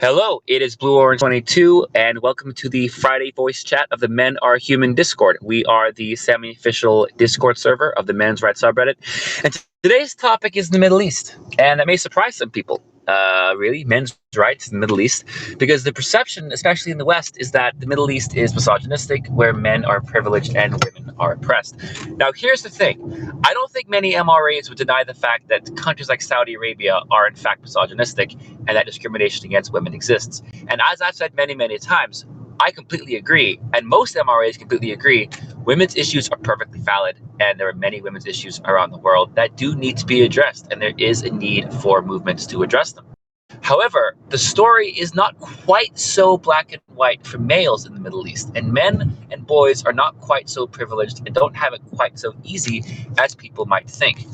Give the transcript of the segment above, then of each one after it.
Hello, it is Blue Orange 22, and welcome to the Friday voice chat of the Men Are Human Discord. We are the semi official Discord server of the men's rights subreddit, and today's topic is the Middle East, and that may surprise some people. Really, men's rights in the Middle East, because the perception, especially in the West, is that the Middle East is misogynistic, where men are privileged and women are oppressed. Now, here's the thing. I don't think many MRAs would deny the fact that countries like Saudi Arabia are in fact misogynistic and that discrimination against women exists. And as I've said many, many times, I completely agree, and most MRAs completely agree, women's issues are perfectly valid, and there are many women's issues around the world that do need to be addressed, and there is a need for movements to address them. However, the story is not quite so black and white for males in the Middle East, and men and boys are not quite so privileged and don't have it quite so easy as people might think.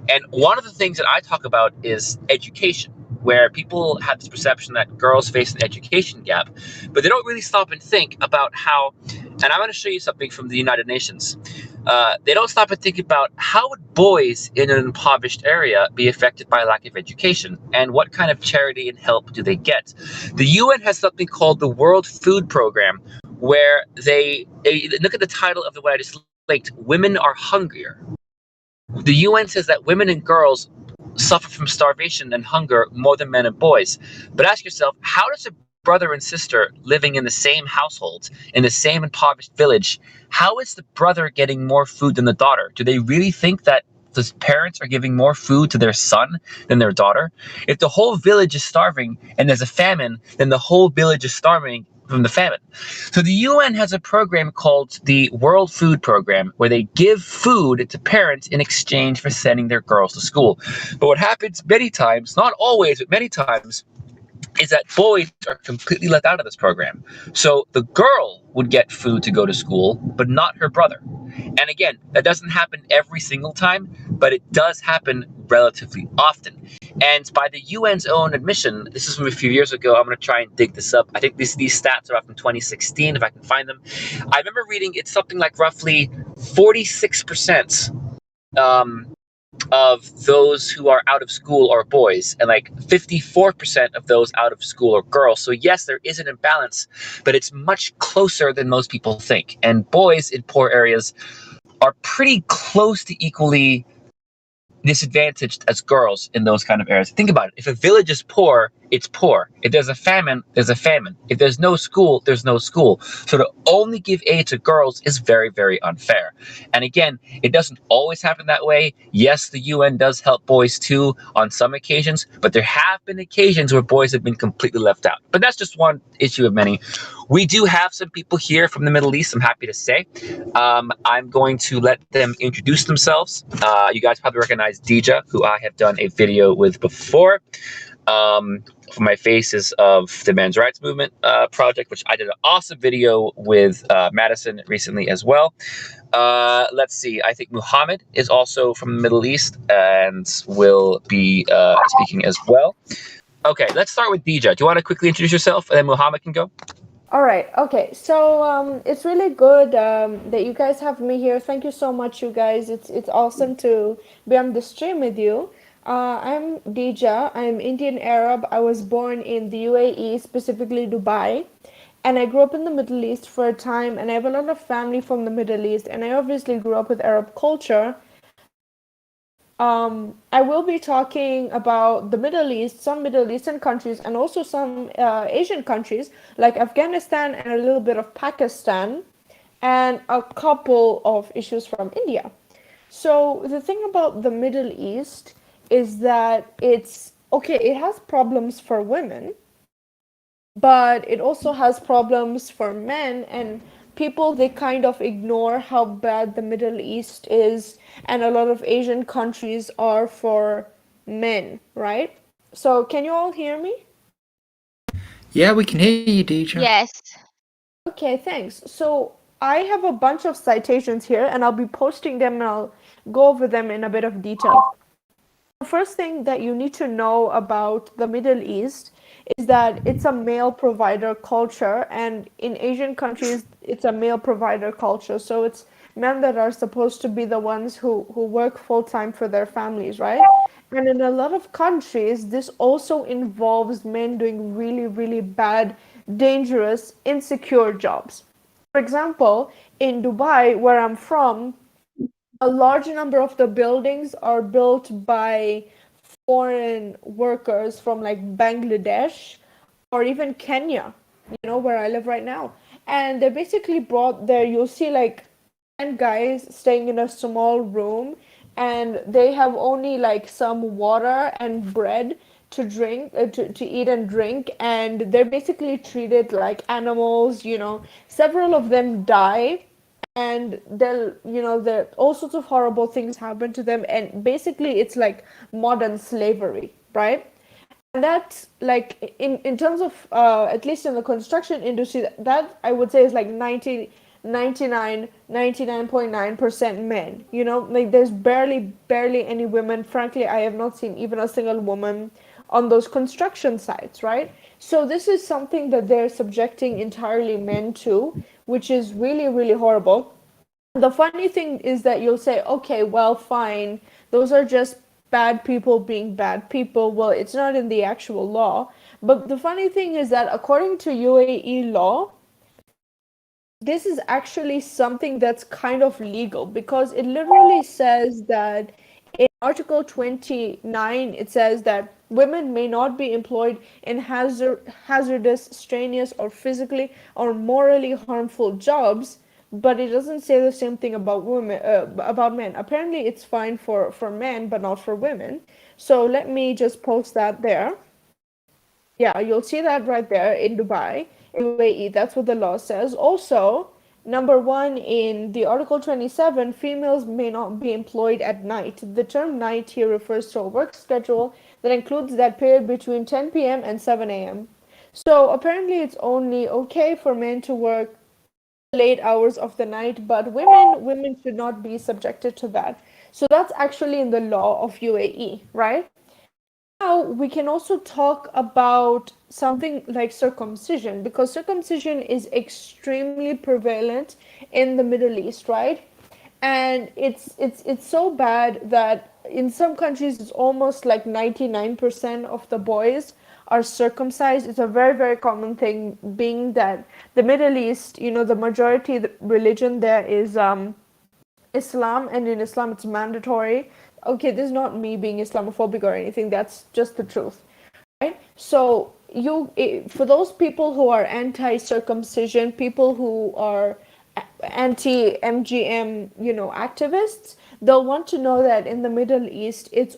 And one of the things that I talk about is education, where people have this perception that girls face an education gap, but they don't really stop and think about how, and I'm going to show you something from the United Nations. They don't stop and think about how would boys in an impoverished area be affected by lack of education, and what kind of charity and help do they get. The UN has something called the World Food Program, where they look at the title of the what I just linked, Women Are Hungrier. The UN says that women and girls suffer from starvation and hunger more than men and boys. But ask yourself, how does a brother and sister living in the same household, in the same impoverished village, how is the brother getting more food than the daughter? Do they really think that the parents are giving more food to their son than their daughter? If the whole village is starving and there's a famine, then the whole village is starving from the famine. So the UN has a program called the World Food Program, where they give food to parents in exchange for sending their girls to school. But what happens many times, not always, but many times, is that boys are completely left out of this program. So the girl would get food to go to school, but not her brother. And again, that doesn't happen every single time, but it does happen relatively often. And by the UN's own admission, this is from a few years ago. I'm going to try and dig this up. I think these stats are from 2016, if I can find them. I remember reading it's something like roughly 46% of those who are out of school are boys, and like 54% of those out of school are girls. So yes, there is an imbalance, but it's much closer than most people think. And boys in poor areas are pretty close to equally disadvantaged as girls in those kind of areas. Think about it. If a village is poor, it's poor. If there's a famine, there's a famine. If there's no school, there's no school. So to only give aid to girls is very, very unfair. And again, it doesn't always happen that way. Yes, the UN does help boys too on some occasions, but there have been occasions where boys have been completely left out. But that's just one issue of many. We do have some people here from the Middle East, I'm happy to say. I'm going to let them introduce themselves. You guys probably recognize Dija, who I have done a video with before. For my faces of the men's rights movement project, which I did an awesome video with Madison recently as well. Let's see. I think Muhammad is also from the Middle East and will be speaking as well. Okay, let's start with Dija. Do you want to quickly introduce yourself, and then Muhammad can go? All right. Okay. So it's really good that you guys have me here. Thank you so much, you guys. It's awesome to be on the stream with you. I'm Dija. I'm Indian Arab. I was born in the UAE, specifically Dubai, and I grew up in the Middle East for a time. And I have a lot of family from the Middle East, and I obviously grew up with Arab culture. I will be talking about the Middle East, some Middle Eastern countries, and also some Asian countries like Afghanistan and a little bit of Pakistan, and a couple of issues from India. So the thing about the Middle East is that it's okay, it has problems for women, but it also has problems for men, and people, they kind of ignore how bad the Middle East is, and a lot of Asian countries are for men, right? So can you all hear me? Yeah, we can hear you, Deidre. Yes. Okay, thanks. So I have a bunch of citations here, and I'll be posting them, and I'll go over them in a bit of detail. The first thing that you need to know about the Middle East is that it's a male provider culture, and in Asian countries, it's a male provider culture. So it's men that are supposed to be the ones who work full time for their families, right? And in a lot of countries, this also involves men doing really, really bad, dangerous, insecure jobs. For example, in Dubai, where I'm from, a large number of the buildings are built by foreign workers from like Bangladesh or even Kenya, where I live right now. And they basically brought there, you'll see like 10 guys staying in a small room, and they have only like some water and bread to drink, to eat and drink, and they're basically treated like animals. Several of them die, and there all sorts of horrible things happen to them, and basically it's like modern slavery, right? And that's like in terms of at least in the construction industry, that I would say is like 99.9% men. Like there's barely any women. Frankly, I have not seen even a single woman on those construction sites, right? So this is something that they're subjecting entirely men to, which is really, really horrible. The funny thing is that you'll say, okay, well, fine, those are just bad people being bad people. Well, it's not in the actual law. But the funny thing is that according to UAE law, this is actually something that's kind of legal, because it literally says that in Article 29, it says that women may not be employed in hazardous, strenuous, or physically or morally harmful jobs. But it doesn't say the same thing about women, about men. Apparently, it's fine for men, but not for women. So let me just post that there. Yeah, you'll see that right there in Dubai, in UAE. That's what the law says. Also, number one in the Article 27, females may not be employed at night. The term night here refers to a work schedule that includes that period between 10 p.m. and 7 a.m. So apparently, it's only okay for men to work late hours of the night, but women should not be subjected to that. So that's actually in the law of UAE, right? Now we can also talk about something like circumcision, because circumcision is extremely prevalent in the Middle East, right? And it's so bad that in some countries it's almost like 99% of the boys are circumcised. It's a very, very common thing, being that the Middle East, the majority the religion there is Islam, and in Islam it's mandatory. Okay, this is not me being Islamophobic or anything, that's just the truth, right? So for those people who are anti-circumcision, people who are anti-MGM, activists, they'll want to know that in the Middle East, it's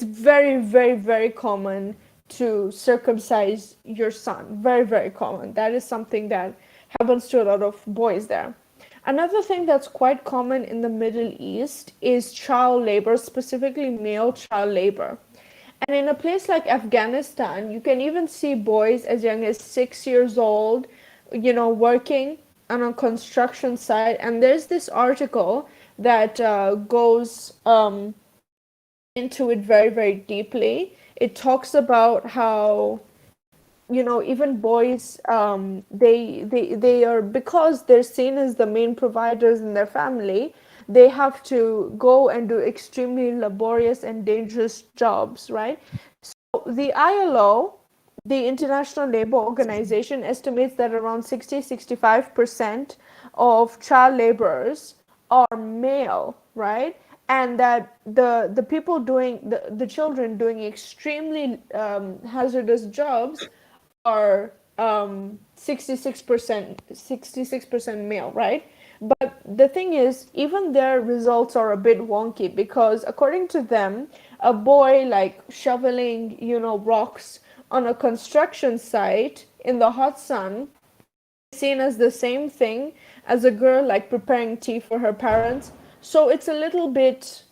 very, very, very common to circumcise your son. Very, very common. That is something that happens to a lot of boys there. Another thing that's quite common in the Middle East is child labor, specifically male child labor. And in a place like Afghanistan, you can even see boys as young as 6 years old, working on a construction site. And there's this article that goes into it very, very deeply. It talks about how even boys, they are, because they're seen as the main providers in their family, they have to go and do extremely laborious and dangerous jobs, right? So the ILO, the International Labour Organization, estimates that around 65% of child laborers are male, right? And that the people doing the children doing extremely hazardous jobs are 66% male, right? But the thing is, even their results are a bit wonky, because according to them, a boy like shoveling, rocks on a construction site in the hot sun is seen as the same thing as a girl like preparing tea for her parents. So it's a little bit,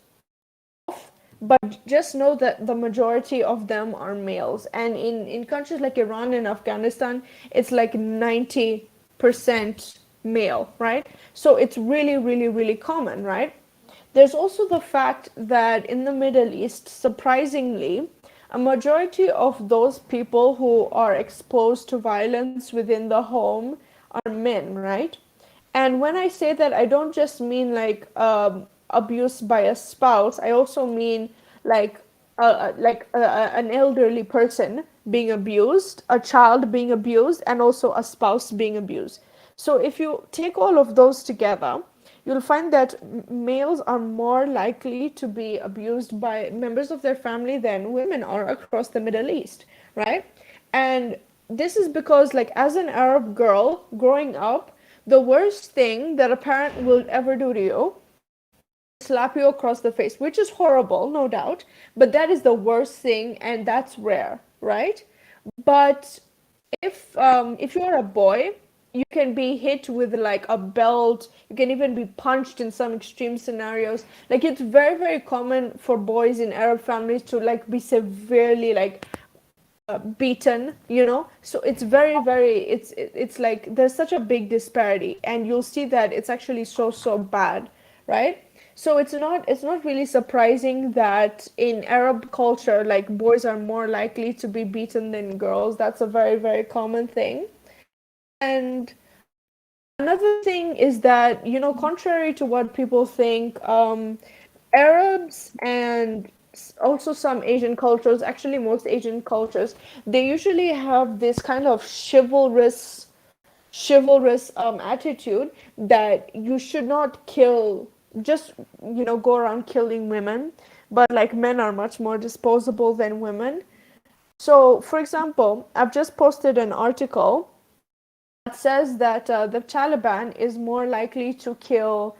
but just know that the majority of them are males. And in countries like Iran and Afghanistan, it's like 90% male, right? So it's really, really, really common, right? There's also the fact that in the Middle East, surprisingly, a majority of those people who are exposed to violence within the home are men, right? And when I say that, I don't just mean like abuse by a spouse. I also mean like an elderly person being abused, a child being abused, and also a spouse being abused. So if you take all of those together, you'll find that males are more likely to be abused by members of their family than women are across the Middle East, right? And this is because, like, as an Arab girl growing up, the worst thing that a parent will ever do to you is slap you across the face, which is horrible, no doubt, but that is the worst thing, and that's rare, right? But if you're a boy, you can be hit with like a belt. You can even be punched in some extreme scenarios. Like it's very very common for boys in Arab families to like be severely like beaten, you know. So it's very very it's like there's such a big disparity, and you'll see that it's actually so bad, right? So it's not really surprising that in Arab culture, like boys are more likely to be beaten than girls. That's a very very common thing. And another thing is that, you know, contrary to what people think, Arabs and also some Asian cultures, actually most Asian cultures, they usually have this kind of chivalrous attitude that you should not kill, just, you know, go around killing women, but like men are much more disposable than women. So, for example, I've just posted an article that says that the Taliban is more likely to kill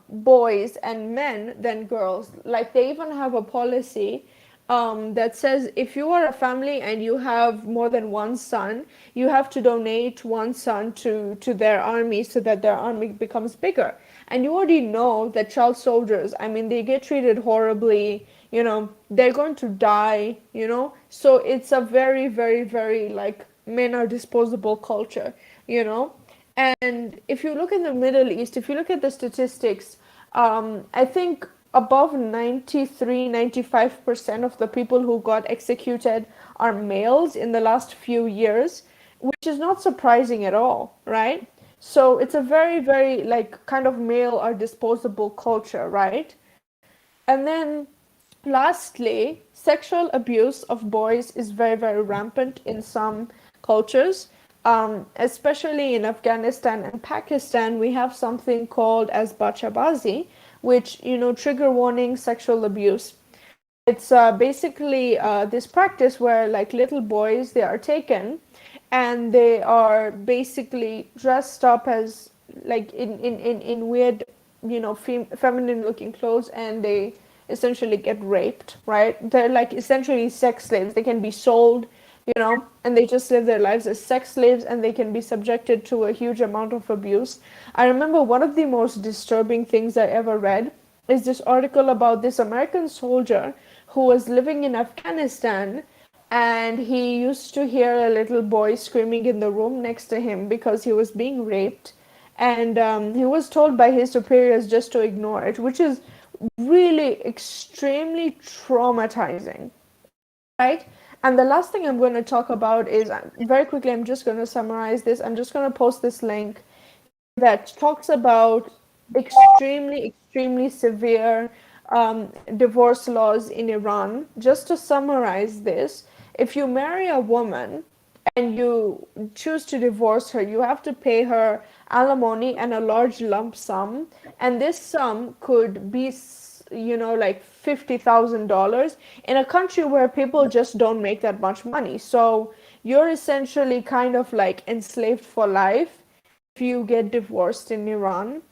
boys and men than girls. Like they even have a policy that says if you are a family and you have more than one son, you have to donate one son to their army so that their army becomes bigger. And you already know that child soldiers, I mean, they get treated horribly. You know, they're going to die. You know, so it's a very, very, very like men are disposable culture, you know. And if you look in the Middle East, if you look at the statistics, I think above 93-95% of the people who got executed are males in the last few years, which is not surprising at all, right? So it's a very very like kind of male or disposable culture, right? And then lastly, sexual abuse of boys is very, very rampant in some cultures. Especially in Afghanistan and Pakistan, we have something called as bachabazi, which, you know, trigger warning sexual abuse. It's basically this practice where like little boys, they are taken and they are basically dressed up as like in weird, you know, feminine looking clothes, and they essentially get raped, right? They're like essentially sex slaves. They can be sold, you know, and they just live their lives as sex slaves, and they can be subjected to a huge amount of abuse. I remember one of the most disturbing things I ever read is this article about this American soldier who was living in Afghanistan, and he used to hear a little boy screaming in the room next to him because he was being raped. And he was told by his superiors just to ignore it, which is really extremely traumatizing, right? And the last thing I'm going to talk about is very quickly, I'm just going to summarize this. I'm just going to post this link that talks about extremely severe divorce laws in Iran. Just to summarize this, if you marry a woman and you choose to divorce her, you have to pay her alimony and a large lump sum. And this sum could be, you know, like $50,000 in a country where people just don't make that much money. So you're essentially kind of like enslaved for life if you get divorced in Iran.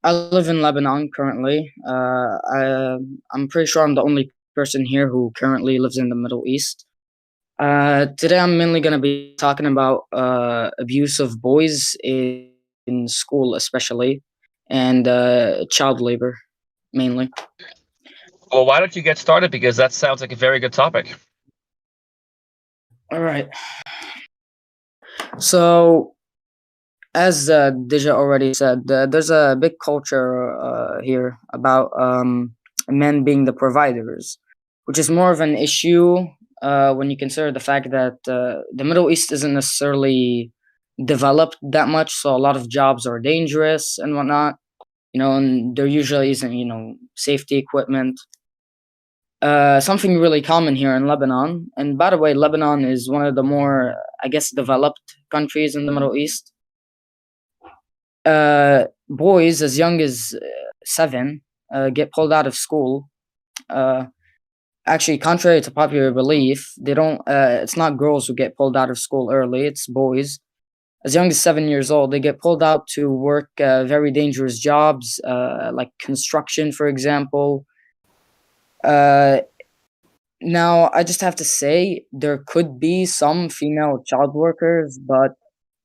I live in Lebanon currently. I'm pretty sure I'm the only person here who currently lives in the Middle East. Today I'm mainly going to be talking about abuse of boys in school, especially, and child labor, mainly. Well, why don't you get started? Because that sounds like a very good topic. All right. So, as Dija already said, there's a big culture here about men being the providers, which is more of an issue when you consider the fact that the Middle East isn't necessarily developed that much, so a lot of jobs are dangerous and whatnot. And there usually isn't, safety equipment. Something really common here in Lebanon, and by the way, Lebanon is one of the more, I guess, developed countries in the Middle East. Boys as young as 7 get pulled out of school. Actually, contrary to popular belief, they don't. It's not girls who get pulled out of school early; it's boys. As young as 7 years old, they get pulled out to work very dangerous jobs, like construction, for example. Uh, Now, I just have to say there could be some female child workers, but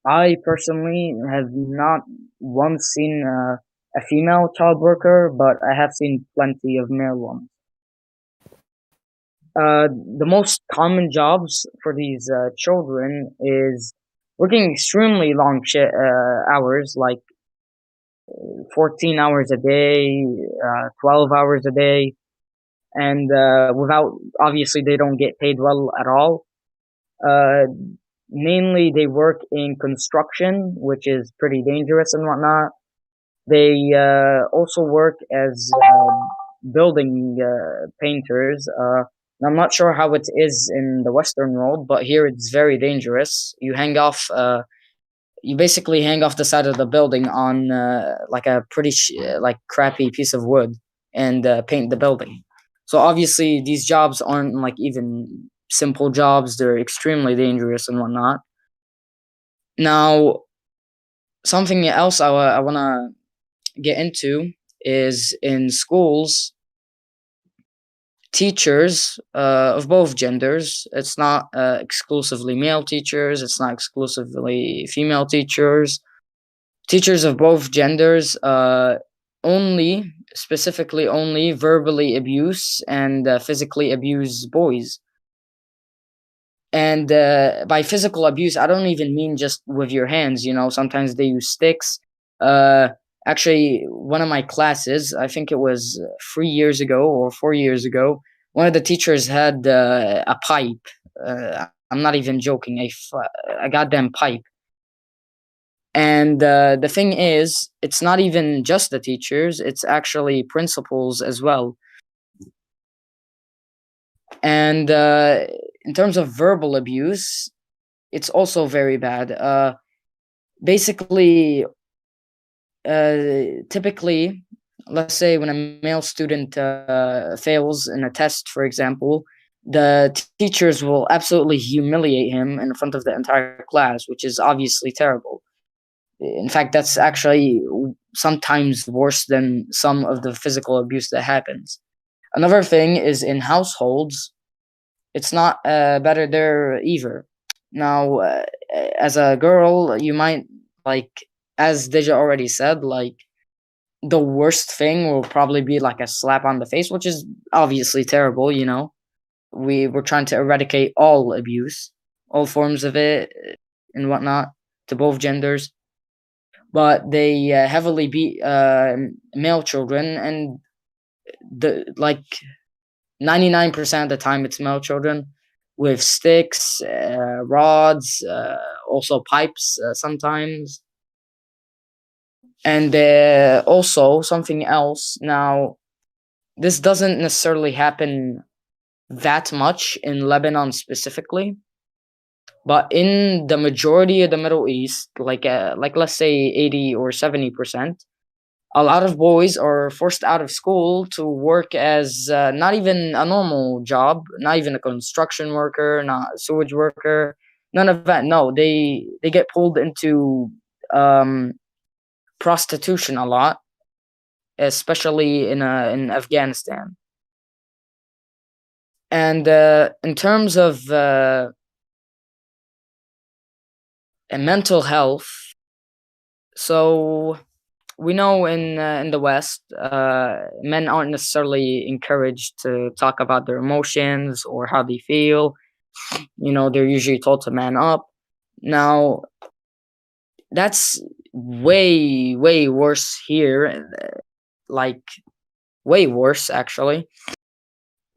I personally have not once seen a female child worker, but I have seen plenty of male ones. The most common jobs for these children is working extremely long hours, like 14 hours a day, 12 hours a day, and without, obviously, they don't get paid well at all. Uh, Mainly, they work in construction, which is pretty dangerous and whatnot. They also work as building painters. I'm not sure how it is in the Western world, but here it's very dangerous. You basically hang off the side of the building on like a pretty like crappy piece of wood and paint the building. So obviously these jobs aren't like even simple jobs; they're extremely dangerous and whatnot. Now, something else I want to get into is in schools, teachers of both genders. It's not exclusively male teachers. It's not exclusively female teachers. Teachers of both genders specifically only verbally abuse and physically abuse boys. And by physical abuse, I don't even mean just with your hands. Sometimes they use sticks. Uh, Actually, one of my classes, I think it was 3 years ago or 4 years ago, one of the teachers had a pipe. I'm not even joking, a goddamn pipe. And the thing is, it's not even just the teachers, it's actually principals as well. And in terms of verbal abuse, it's also very bad. Basically, typically, let's say when a male student fails in a test, for example, the teachers will absolutely humiliate him in front of the entire class, which is obviously terrible. In fact, that's actually sometimes worse than some of the physical abuse that happens. Another thing is in households, it's not better there either. Now, as a girl, you might, like, as Deja already said, like, the worst thing will probably be like a slap on the face, which is obviously terrible. We're trying to eradicate all abuse, all forms of it and whatnot, to both genders. But they heavily beat male children, and 99% of the time it's male children with sticks, rods, also pipes sometimes. And also something else. Now, this doesn't necessarily happen that much in Lebanon specifically, but in the majority of the Middle East, like let's say 80 or 70%, a lot of boys are forced out of school to work as not even a normal job, not even a construction worker, not a sewage worker, none of that. No, they get pulled into prostitution a lot, especially in Afghanistan. And in terms of mental health, so we know in the West, men aren't necessarily encouraged to talk about their emotions or how they feel. They're usually told to man up. Now, that's way, way worse here. Like, way worse, actually.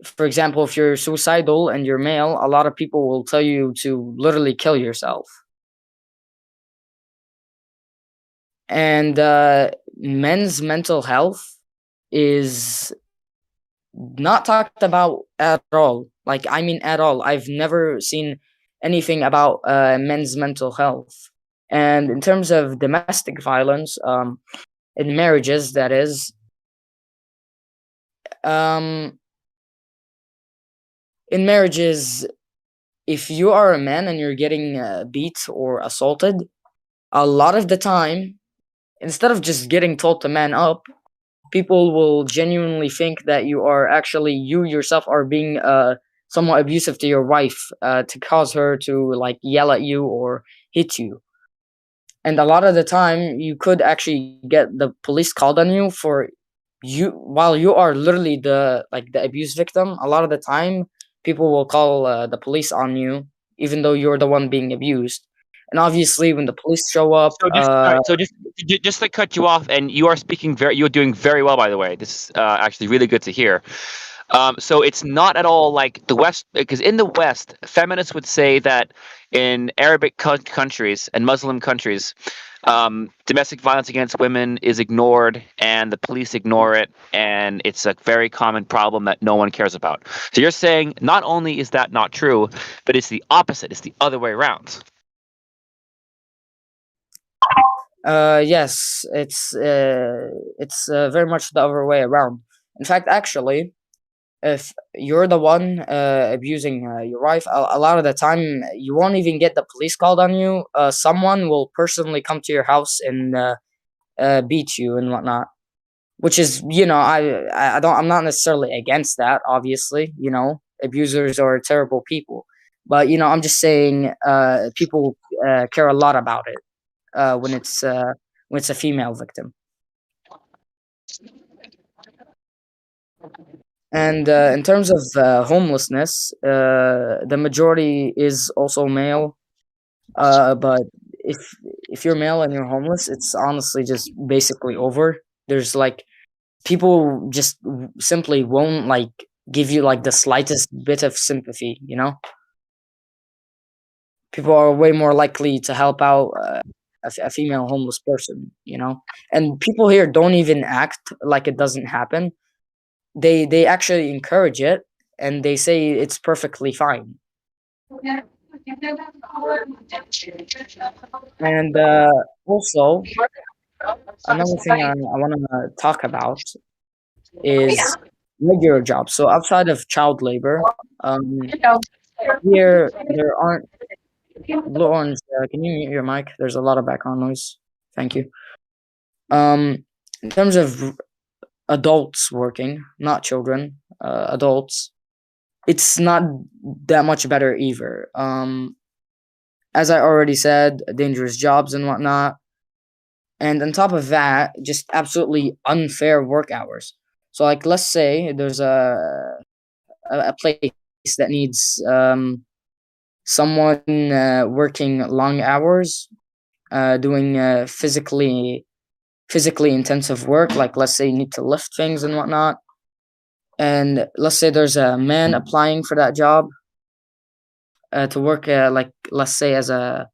For example, if you're suicidal and you're male, a lot of people will tell you to literally kill yourself. And men's mental health is not talked about at all. Like, I mean, at all. I've never seen anything about men's mental health. And in terms of domestic violence, in marriages, that is, um, in marriages, if you are a man and you're getting beat or assaulted, a lot of the time, instead of just getting told to man up, people will genuinely think that you yourself are being somewhat abusive to your wife, to cause her to like yell at you or hit you. And a lot of the time you could actually get the police called on you for you while you are literally the abuse victim. A lot of the time people will call the police on you even though you're the one being abused. And obviously when the police show up, So just all right. So just to cut you off, and you are speaking you're doing very well, by the way. This is actually really good to hear. So it's not at all like the West, because in the West, feminists would say that in Arabic countries and Muslim countries, domestic violence against women is ignored and the police ignore it, and it's a very common problem that no one cares about. So you're saying not only is that not true, but it's the opposite. It's the other way around. yes, it's very much the other way around. In fact, actually, if you're the one abusing your wife, a lot of the time you won't even get the police called on you. Someone will personally come to your house and beat you and whatnot. Which is, I'm not necessarily against that. Obviously, abusers are terrible people, but I'm just saying, people care a lot about it when it's a female victim. And in terms of homelessness, the majority is also male. But if if you're male and you're homeless, it's honestly just basically over. There's like people just simply won't like give you like the slightest bit of sympathy. People are way more likely to help out a female. And people here don't even act like it doesn't happen. They actually encourage it, and they say it's perfectly fine. And also, another thing I want to talk about is regular jobs. So outside of child labor, um, here there aren't. Blue Orange, can you mute your mic? There's a lot of background noise. Thank you. In terms of adults working, not children, adults, it's not that much better either. As I already said, dangerous jobs and whatnot. And on top of that, just absolutely unfair work hours. So, like, let's say there's a place that needs someone working long hours, doing physically intensive work. Like, let's say you need to lift things and whatnot. And let's say there's a man applying for that job to work, like, let's say as a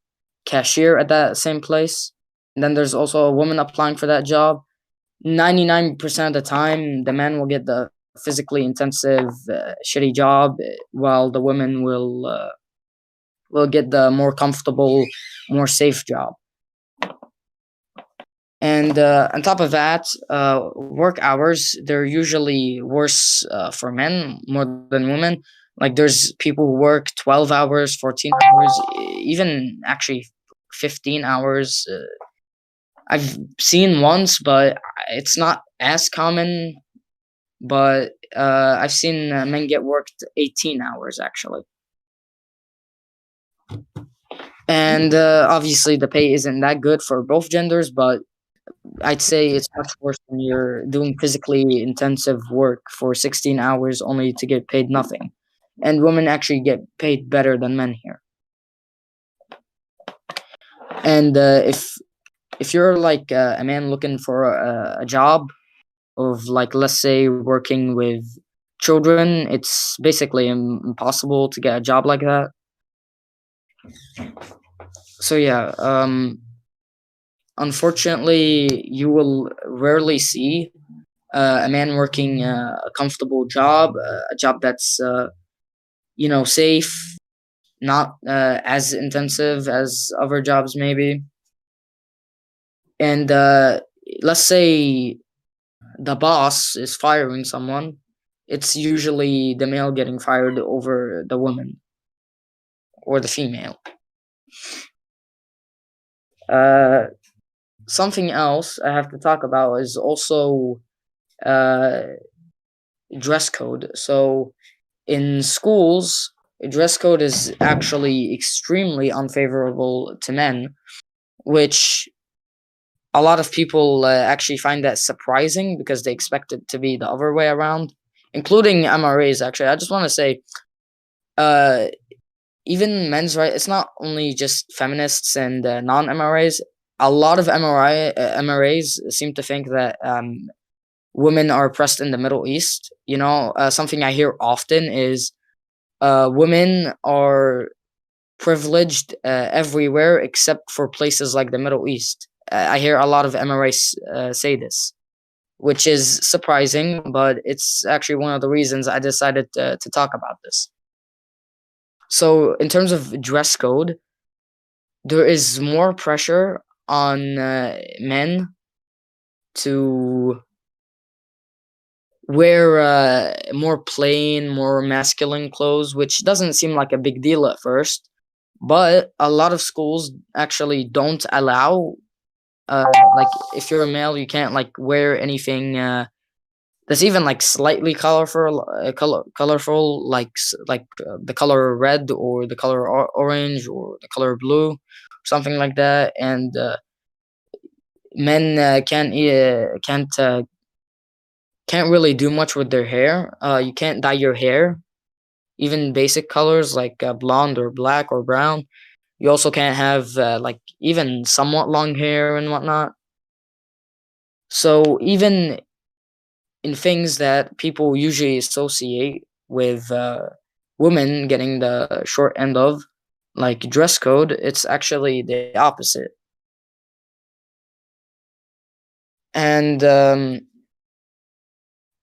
cashier at that same place. And then there's also a woman applying for that job. 99% of the time, the man will get the physically intensive, shitty job, while the woman will get the more comfortable, more safe job. And on top of that, work hours, they're usually worse for men more than women. Like, there's people who work 12 hours, 14 hours, even actually 15 hours. I've seen once, but it's not as common. But I've seen men get worked 18 hours, actually. And obviously, the pay isn't that good for both genders, but I'd say it's much worse when you're doing physically intensive work for 16 hours only to get paid nothing. And women actually get paid better than men here. And if you're like a man looking for a job of, like, let's say working with children, it's basically impossible to get a job like that. So yeah, unfortunately, you will rarely see a man working a comfortable job, a job that's safe, not as intensive as other jobs maybe. And let's say the boss is firing someone, it's usually the male getting fired over the woman or the female. Uh, Something else I have to talk about is also uh, dress code. So in schools, dress code is actually extremely unfavorable to men, which a lot of people actually find that surprising because they expect it to be the other way around, including MRAs. Actually, I just want to say, uh, even men's right. It's not only just feminists and non MRAs. A lot of MRAs seem to think that women are oppressed in the Middle East. Something I hear often is women are privileged everywhere except for places like the Middle East. I hear a lot of MRAs say this, which is surprising, but it's actually one of the reasons I decided to talk about this. So, in terms of dress code, there is more pressure on men to wear more plain, more masculine clothes, which doesn't seem like a big deal at first. But a lot of schools actually don't allow, like, if you're a male, you can't like wear anything that's even like slightly colorful, like the color red or the color orange or the color blue, something like that. And men can't really do much with their hair. You can't dye your hair, even basic colors like blonde or black or brown. You also can't have like even somewhat long hair and whatnot. So even in things that people usually associate with women getting the short end of, like dress code, it's actually the opposite. And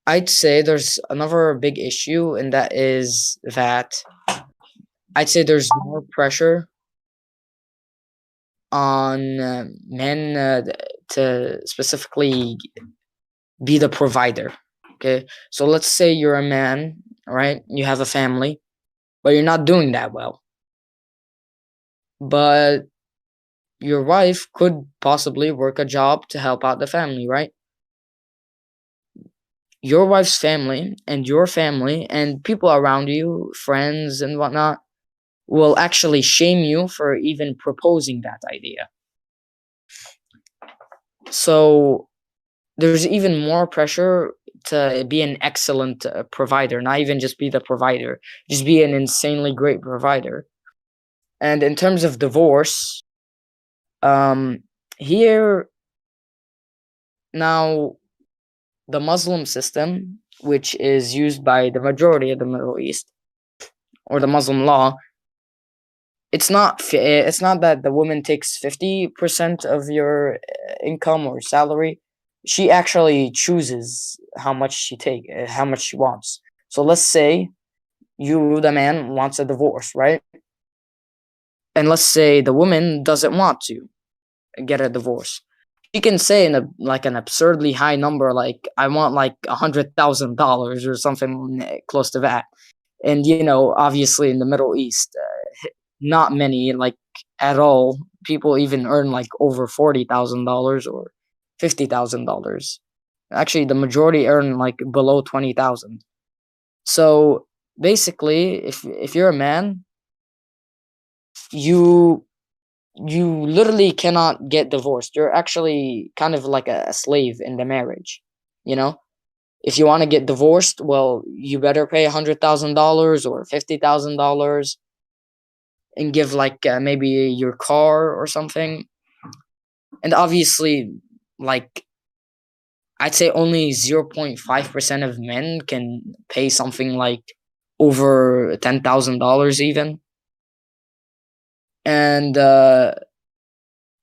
I'd say there's another big issue, and that is that I'd say there's more pressure on men to specifically be the provider. Okay, so let's say you're a man, right? You have a family, but you're not doing that well. But your wife could possibly work a job to help out the family, right? Your wife's family and your family and people around you, friends and whatnot, will actually shame you for even proposing that idea. So there's even more pressure to be an excellent provider, not even just be the provider, just be an insanely great provider. And in terms of divorce, here now, the Muslim system, which is used by the majority of the Middle East, or the Muslim law, it's not that the woman takes 50% of your income or salary. She actually chooses how much she wants. So let's say you, the man, wants a divorce, right? And let's say the woman doesn't want to get a divorce. She can say an absurdly high number, like I want like $100,000 or something close to that. And obviously in the Middle East, not many, like at all, people even earn like over $40,000 or $50,000. Actually, the majority earn like below 20,000. So basically, if you're a man, you you literally cannot get divorced. You're actually kind of like a slave in the marriage. You know, if you want to get divorced, well, you better pay $100,000 or $50,000 and give like maybe your car or something. And obviously, like I'd say only 0.5% of men can pay something like over $10,000 even. And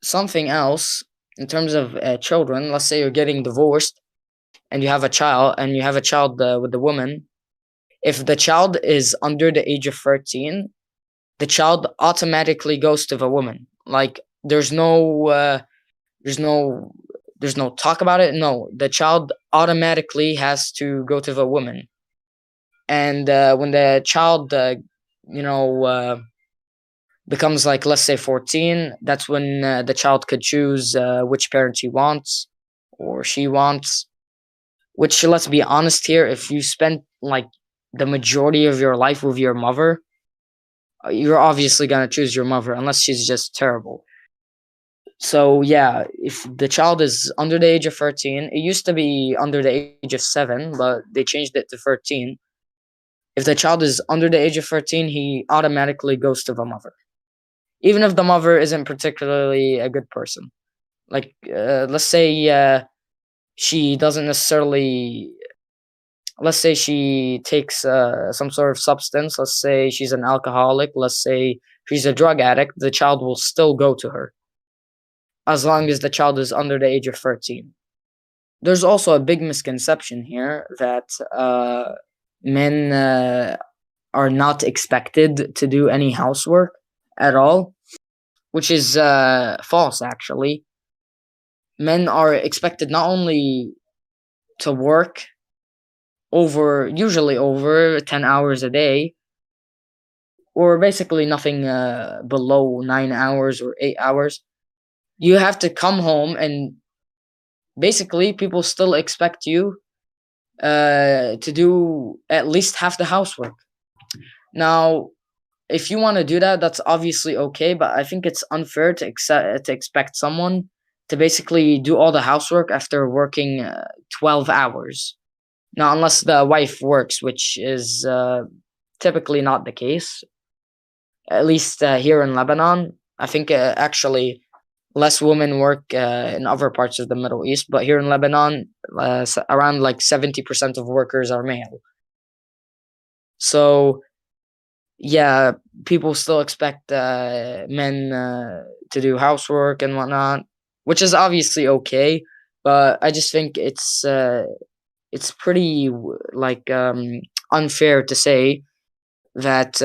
something else in terms of children, let's say you're getting divorced and you have a child, with the woman. If the child is under the age of 13, the child automatically goes to the woman. Like there's no there's no talk about it. No, the child automatically has to go to the woman. And when the child you know becomes, like, let's say 14, that's when the child could choose which parent he wants or she wants. Which, let's be honest here, if you spend like the majority of your life with your mother, you're obviously gonna choose your mother unless she's just terrible. So yeah, if the child is under the age of 13, it used to be under the age of 7, but they changed it to 13. If the child is under the age of 13, he automatically goes to the mother, even if the mother isn't particularly a good person. Like, let's say she doesn't necessarily. Let's say she takes some sort of substance. Let's say she's an alcoholic. Let's say she's a drug addict. The child will still go to her as long as the child is under the age of 13. There's also a big misconception here that men are not expected to do any housework at all, which is false, actually. Men are expected not only to work usually over 10 hours a day, or basically nothing below 9 hours or 8 hours. You have to come home, and basically people still expect you to do at least half the housework. Now, if you want to do that, that's obviously okay, but I think it's unfair to expect someone to basically do all the housework after working 12 hours. Now, unless the wife works, which is typically not the case, at least here in Lebanon. I think actually less women work in other parts of the Middle East, but here in Lebanon, around like 70% of workers are male. So yeah, people still expect men to do housework and whatnot, which is obviously okay. But I just think it's pretty like unfair to say that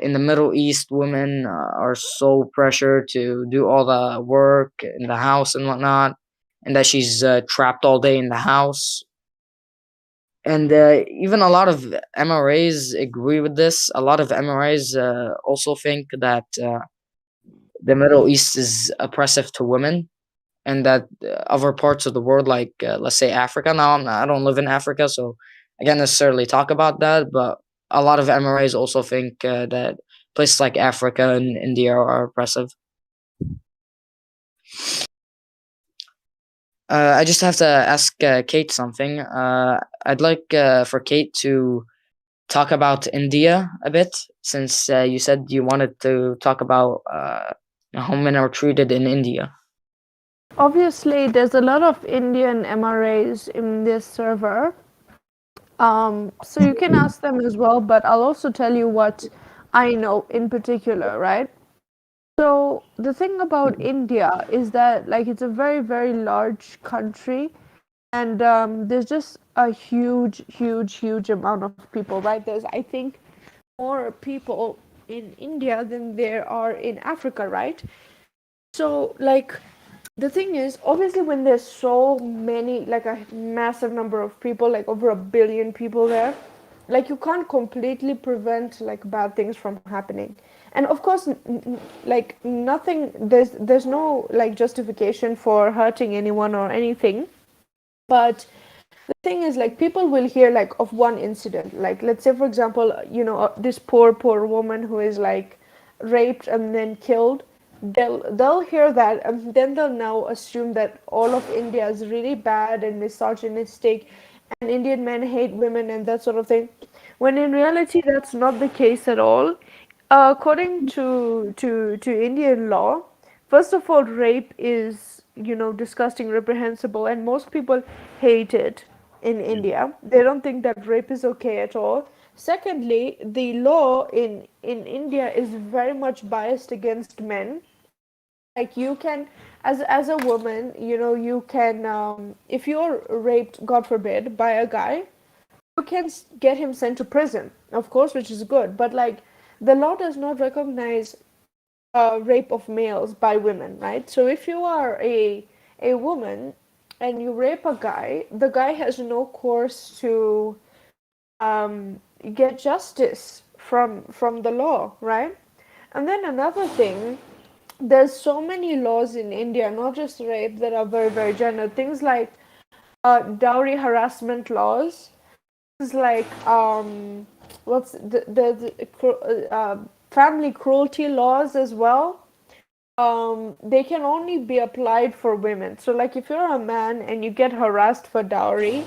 in the Middle East, women are so pressured to do all the work in the house and whatnot, and that she's trapped all day in the house. And even a lot of MRAs agree with this. A lot of MRAs also think that the Middle East is oppressive to women, and that other parts of the world, like let's say Africa. Now, I don't live in Africa, so I can't necessarily talk about that. But a lot of MRAs also think that places like Africa and India are oppressive. I just have to ask Kate something. I'd like for Kate to talk about India a bit, since you said you wanted to talk about how men are treated in India. Obviously, there's a lot of Indian MRAs in this server. So you can ask them as well, but I'll also tell you what I know in particular, right? So the thing about India is that like it's a very, very large country, and there's just a huge, huge, huge amount of people, right? There's, I think, more people in India than there are in Africa, right? So like the thing is, obviously, when there's so many, like a massive number of people, like over 1 billion people there, like you can't completely prevent like bad things from happening. And of course, like nothing, there's no like justification for hurting anyone or anything. But the thing is, like people will hear like of one incident, like let's say for example, this poor woman who is like raped and then killed. They'll hear that, and then they'll now assume that all of India is really bad and misogynistic, and Indian men hate women and that sort of thing, when in reality that's not the case at all. According to Indian law, first of all, rape is, disgusting, reprehensible, and most people hate it in India. They don't think that rape is okay at all. Secondly, the law in India is very much biased against men. Like you can, as a woman, you can, if you're raped, God forbid, by a guy, you can get him sent to prison, of course, which is good. But like the law does not recognize rape of males by women, right? So if you are a woman and you rape a guy, the guy has no course to um, get justice from the law, right? And then another thing, there's so many laws in India, not just rape, that are very, very general. Things like dowry harassment laws, things like what's family cruelty laws as well. They can only be applied for women. So, like, if you're a man and you get harassed for dowry,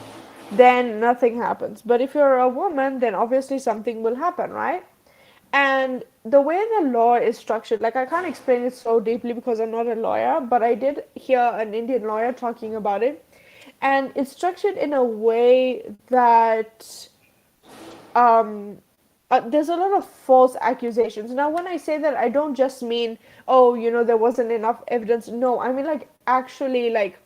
then nothing happens. But if you're a woman, then obviously something will happen, right? And the way the law is structured, like I can't explain it so deeply because I'm not a lawyer, but I did hear an Indian lawyer talking about it. And it's structured in a way that um, there's a lot of false accusations. Now, when I say that, I don't just mean, oh, there wasn't enough evidence. No, I mean, like, actually, like,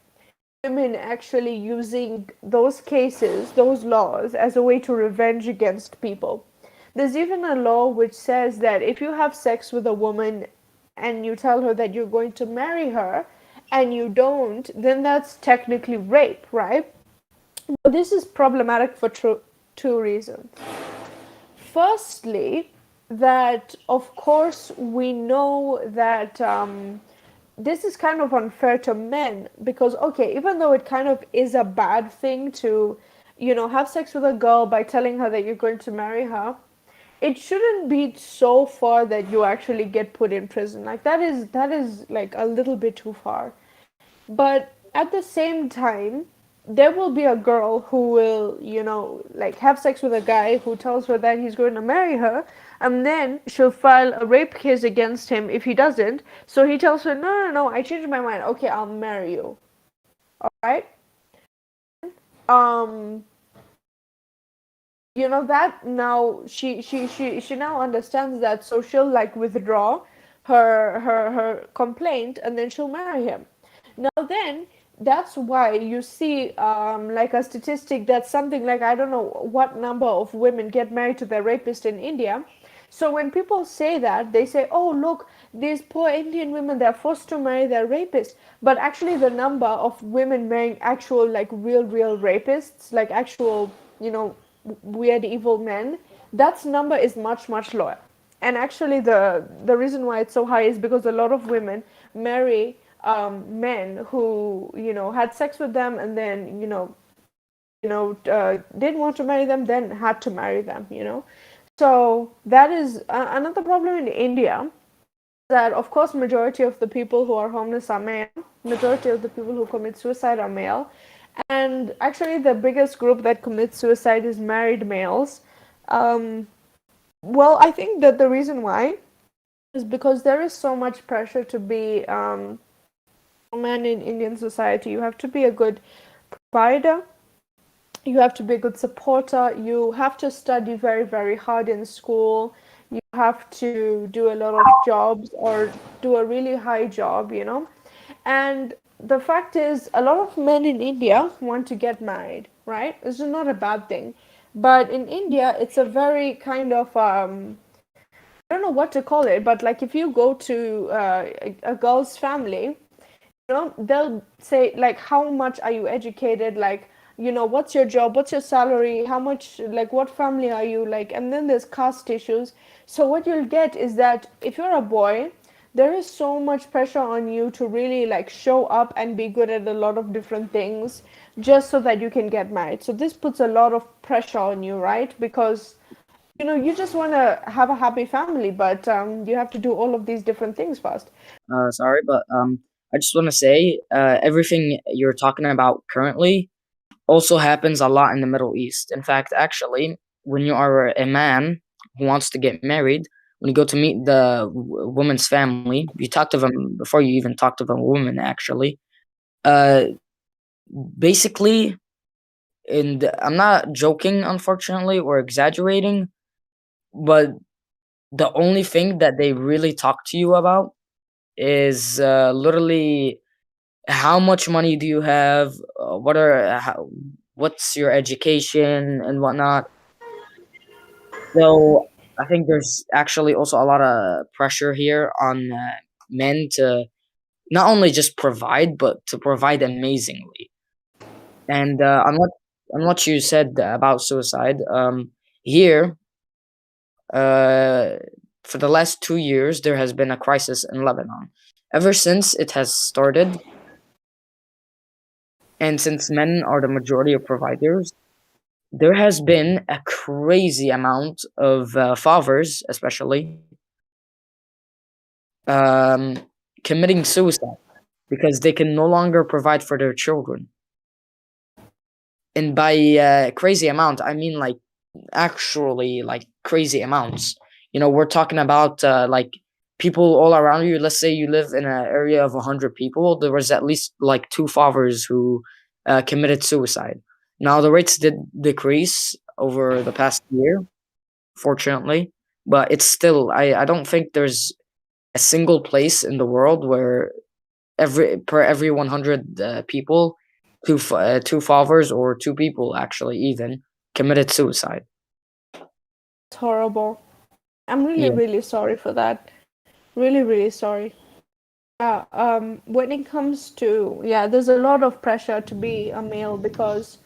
women actually using those cases, those laws, as a way to revenge against people. There's even a law which says that if you have sex with a woman and you tell her that you're going to marry her and you don't, then that's technically rape, right? But this is problematic for two reasons. Firstly, that of course we know that this is kind of unfair to men because, okay, even though it kind of is a bad thing to, have sex with a girl by telling her that you're going to marry her, it shouldn't be so far that you actually get put in prison. Like that is like a little bit too far. But at the same time, there will be a girl who will, like have sex with a guy who tells her that he's going to marry her, and then she'll file a rape case against him if he doesn't. So he tells her, no, no, no, I changed my mind. Okay, I'll marry you. All right. Um, that now she now understands that, so she'll like withdraw her complaint and then she'll marry him. Now then, that's why you see like a statistic that's something like, I don't know what number of women get married to their rapist in India. So when people say that, they say, oh, look, these poor Indian women, they're forced to marry their rapists. But actually the number of women marrying actual, like, real rapists, like actual, weird evil men, that number is much, much lower. And actually the reason why it's so high is because a lot of women marry men who, had sex with them and then, didn't want to marry them, then had to marry them. So that is another problem in India, that of course majority of the people who are homeless are male, majority of the people who commit suicide are male, and actually the biggest group that commits suicide is married males. Um, well, I think that the reason why is because there is so much pressure to be a man in Indian society. You have to be a good provider, you have to be a good supporter, you have to study very, very hard in school, you have to do a lot of jobs or do a really high job. And the fact is, a lot of men in India want to get married, right? This is not a bad thing. But in India, it's a very kind of, I don't know what to call it, but like if you go to a girl's family, they'll say like, how much are you educated, like, what's your job, what's your salary, how much, like, what family are you, like, and then there's caste issues. So what you'll get is that if you're a boy, there is so much pressure on you to really like show up and be good at a lot of different things just so that you can get married. So this puts a lot of pressure on you, right? Because you just want to have a happy family, but you have to do all of these different things first. Sorry, but I just want to say everything you're talking about currently also happens a lot in the Middle East. In fact, actually, when you are a man who wants to get married, when you go to meet the woman's family, you talk to them before you even talk to the woman. Actually, uh, basically, and I'm not joking, unfortunately, or exaggerating, but the only thing that they really talk to you about is literally how much money do you have, what's your education and whatnot. So I think there's actually also a lot of pressure here on men to not only just provide, but to provide amazingly. And on what you said about suicide, here, uh, for the last 2 years, there has been a crisis in Lebanon. Ever since it has started, and since men are the majority of providers, there has been a crazy amount of fathers, especially, um, committing suicide because they can no longer provide for their children. And by crazy amount, I mean like actually like crazy amounts. We're talking about like people all around you. Let's say you live in an area of 100 people. There was at least like two fathers who committed suicide. Now the rates did decrease over the past year, fortunately, but it's still, I don't think there's a single place in the world where every 100 people, two fathers or two people actually even committed suicide. It's horrible. I'm really, Yeah. really sorry for that. Really, really sorry. When it comes to, yeah, there's a lot of pressure to be a male because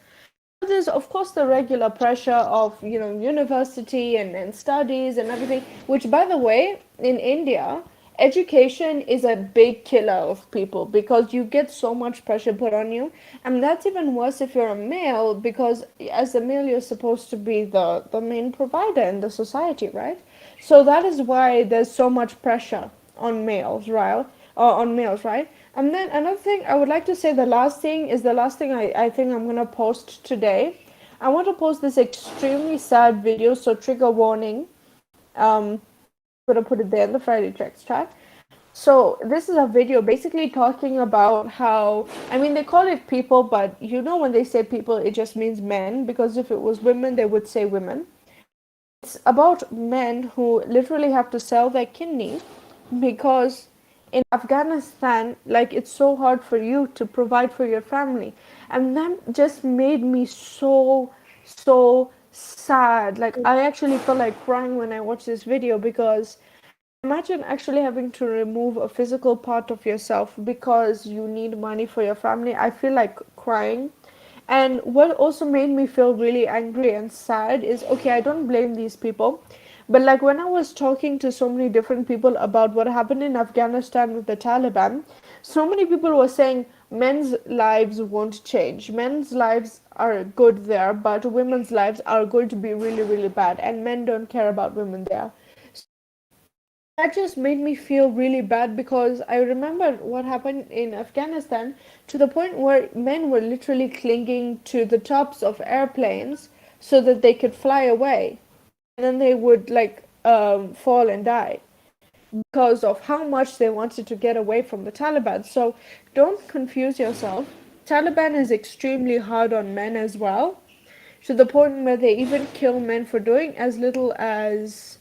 there's of course the regular pressure of university and studies and everything, which by the way in India education is a big killer of people because you get so much pressure put on you, and that's even worse if you're a male because as a male you're supposed to be the main provider in the society, right? So that is why there's so much pressure on males, right? Right? And then another thing I would like to say, the last thing I think I'm gonna post today. I want to post this extremely sad video, so trigger warning. I'm gonna put it there in the Friday Checks chat. So this is a video basically talking about how, I mean, they call it people, but when they say people, it just means men, because if it was women, they would say women. It's about men who literally have to sell their kidney because in Afghanistan, like, it's so hard for you to provide for your family. And that just made me so, so sad. Like, I actually felt like crying when I watched this video because imagine actually having to remove a physical part of yourself because you need money for your family. I feel like crying. And what also made me feel really angry and sad is, okay, I don't blame these people, but like when I was talking to so many different people about what happened in Afghanistan with the Taliban, so many people were saying men's lives won't change. Men's lives are good there, but women's lives are going to be really, really bad, and men don't care about women there. That just made me feel really bad because I remember what happened in Afghanistan, to the point where men were literally clinging to the tops of airplanes so that they could fly away, and then they would like fall and die because of how much they wanted to get away from the Taliban. So don't confuse yourself. Taliban is extremely hard on men as well, to the point where they even kill men for doing as little as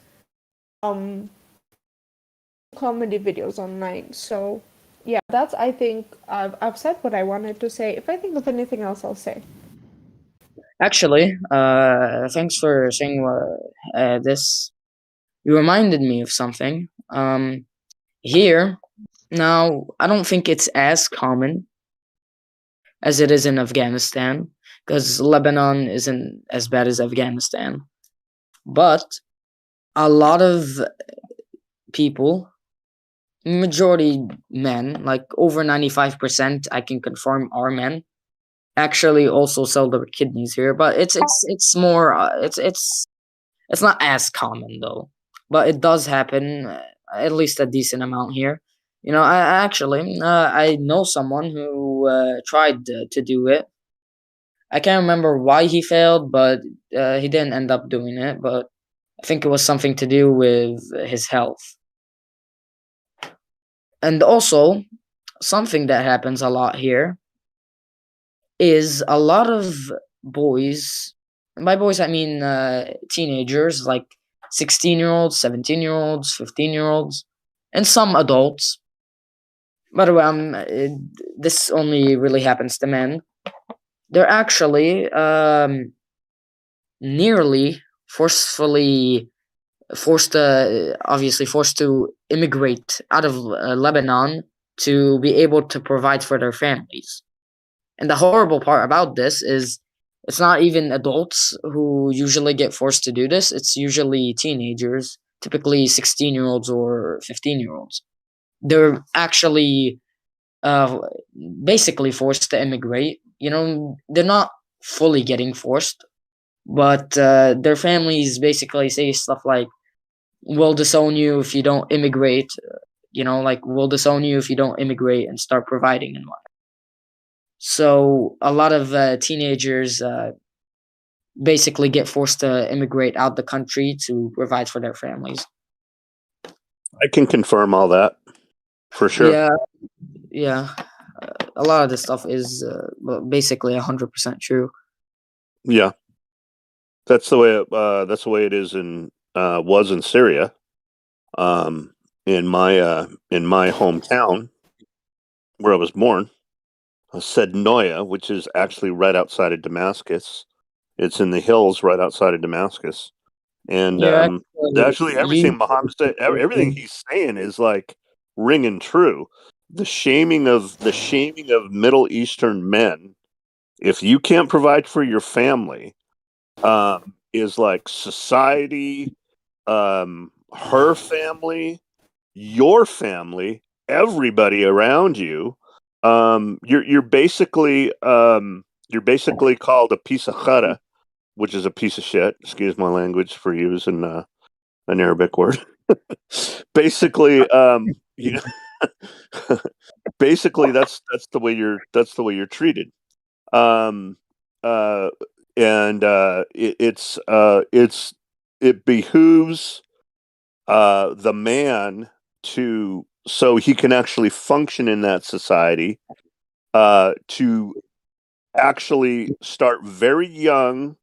um comedy videos online. So yeah, that's, I think I've said what I wanted to say. If I think of anything else, I'll say. Actually, thanks for saying this. You reminded me of something. Here, now, I don't think it's as common as it is in Afghanistan, because Lebanon isn't as bad as Afghanistan. But a lot of people, majority men, like over 95%, I can confirm are men, actually also sell their kidneys here. But it's more it's not as common though, but it does happen, at least a decent amount here. I know someone who tried to do it. I can't remember why he failed, but he didn't end up doing it. But I think it was something to do with his health. And also, something that happens a lot here is a lot of boys, and by boys I mean teenagers, like 16-year-olds, 17-year-olds, 15-year-olds, and some adults. By the way, this only really happens to men. They're actually nearly forcefully forced to immigrate out of Lebanon to be able to provide for their families. And the horrible part about this is it's not even adults who usually get forced to do this. It's usually teenagers, typically 16-year-olds or 15-year-olds. They're actually uh, basically forced to immigrate. They're not fully getting forced, but their families basically say stuff like, we'll disown you if you don't immigrate, like, we'll disown you if you don't immigrate and start providing and what. So a lot of teenagers basically get forced to immigrate out the country to provide for their families. I can confirm all that for sure. Yeah. A lot of this stuff is basically 100% true. Yeah, that's the way it is in was in Syria. In my hometown where I was born, Sednoya, which is actually right outside of Damascus. It's in the hills right outside of Damascus, and Yeah, actually everything you. Muhammad said, everything he's saying is like ringing true. The shaming of Middle Eastern men, if you can't provide for your family, is like society, her family, your family, everybody around you. You're basically called a piece of chara, which is a piece of shit. Excuse my language for using an Arabic word. Basically, you, basically that's the way you're treated. Um, uh, and it behooves the man to, so he can actually function in that society, to actually start very young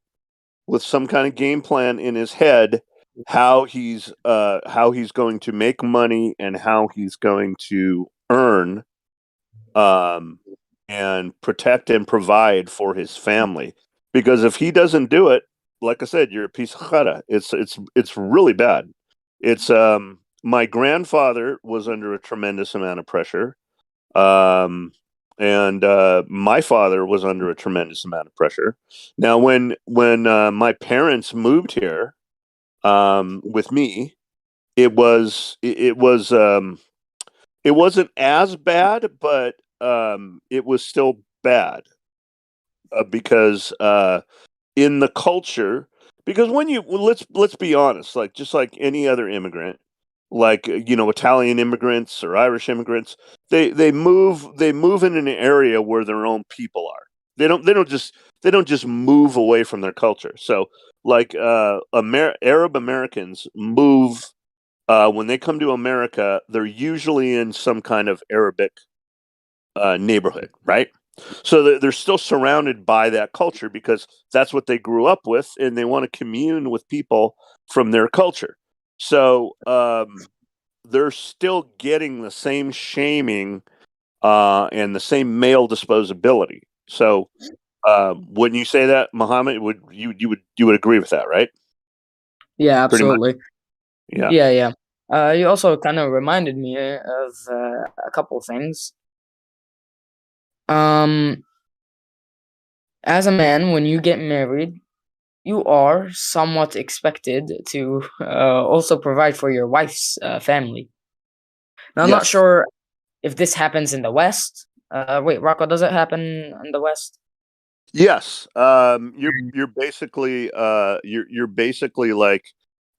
with some kind of game plan in his head, how he's going to make money and how he's going to earn, and protect and provide for his family. Because if he doesn't do it, like I said, you're a piece of chara. It's really bad. It's my grandfather was under a tremendous amount of pressure. And my father was under a tremendous amount of pressure. Now, when my parents moved here, with me, it wasn't as bad, but it was still bad, because in the culture, because let's be honest, like, just like any other immigrant, like, Italian immigrants or Irish immigrants, they move in an area where their own people are. They don't just move away from their culture. So, like, Arab Americans move, when they come to America, they're usually in some kind of Arabic neighborhood, right? So they're still surrounded by that culture because that's what they grew up with, and they want to commune with people from their culture. So they're still getting the same shaming, and the same male disposability. So when you say that, Muhammad, you would agree with that, right? Yeah, Pretty much. absolutely. Yeah. Yeah. You also kind of reminded me of a couple of things. Um, as a man, when you get married, you are somewhat expected to also provide for your wife's family. Now, I'm not Yes. sure if this happens in the West. Wait, Rocco, does it happen in the West? Yes. You're basically like,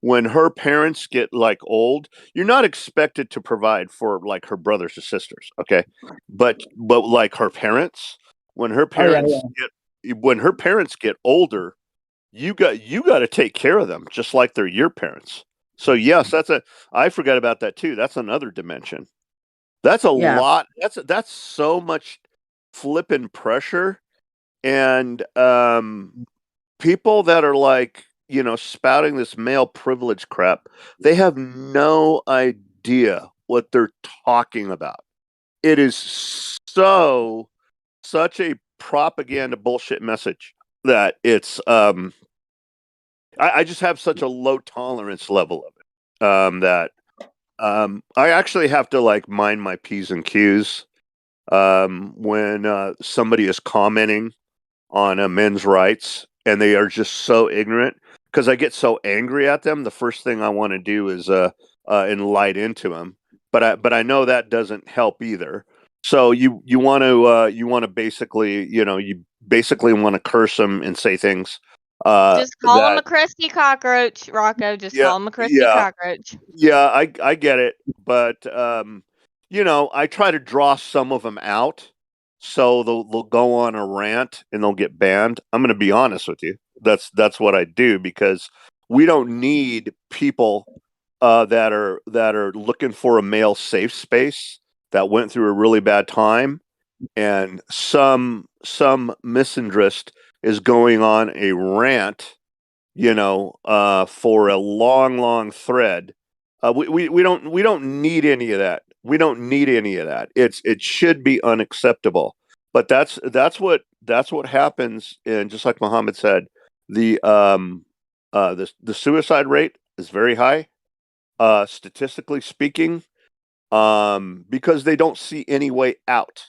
when her parents get like old, you're not expected to provide for like her brothers or sisters, okay? But like her parents, when her Oh yeah, parents get older, you got to take care of them just like they're your parents. So yes, I forgot about that too. That's another dimension. That's a yeah, lot. That's so much flipping pressure, and people that are like, spouting this male privilege crap, they have no idea what they're talking about. it is such a propaganda bullshit message that it's I just have such a low tolerance level of it that I actually have to like mind my P's and Q's when somebody is commenting on men's rights and they are just so ignorant, because I get so angry at them. The first thing I want to do is enlight into them, but I know that doesn't help either. So you want to basically, you basically want to curse them and say things Just call him that a crusty cockroach, Rocco. Just yeah call him a crusty yeah cockroach. yeah, I get it, but I try to draw some of them out, so they'll go on a rant and they'll get banned. I'm going to be honest with you. That's what I do, because we don't need people that are looking for a male safe space that went through a really bad time, and some misandrist is going on a rant, for a long thread. We don't need any of that. We don't need any of that. It should be unacceptable. But that's what happens. And just like Muhammad said, the suicide rate is very high, statistically speaking, because they don't see any way out.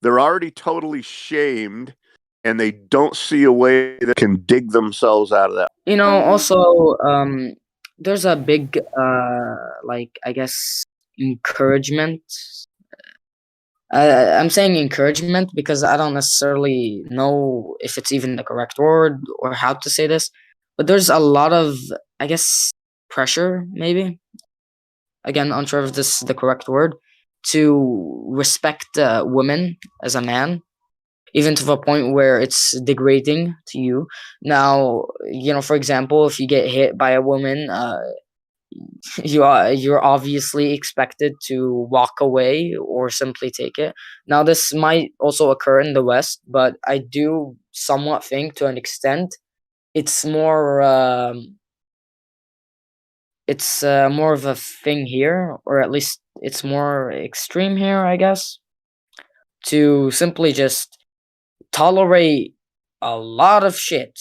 They're already totally shamed, and they don't see a way that can dig themselves out of that. Also, there's a big, like, I guess, encouragement. I'm saying encouragement because I don't necessarily know if it's even the correct word or how to say this, but there's a lot of, I guess, pressure, maybe. Again, unsure if this is the correct word, to respect women as a man, even to the point where it's degrading to you. Now, for example, if you get hit by a woman, you're obviously expected to walk away or simply take it. Now, this might also occur in the West, but I do somewhat think, to an extent, it's more of a thing here, or at least it's more extreme here, I guess, to simply just tolerate a lot of shit,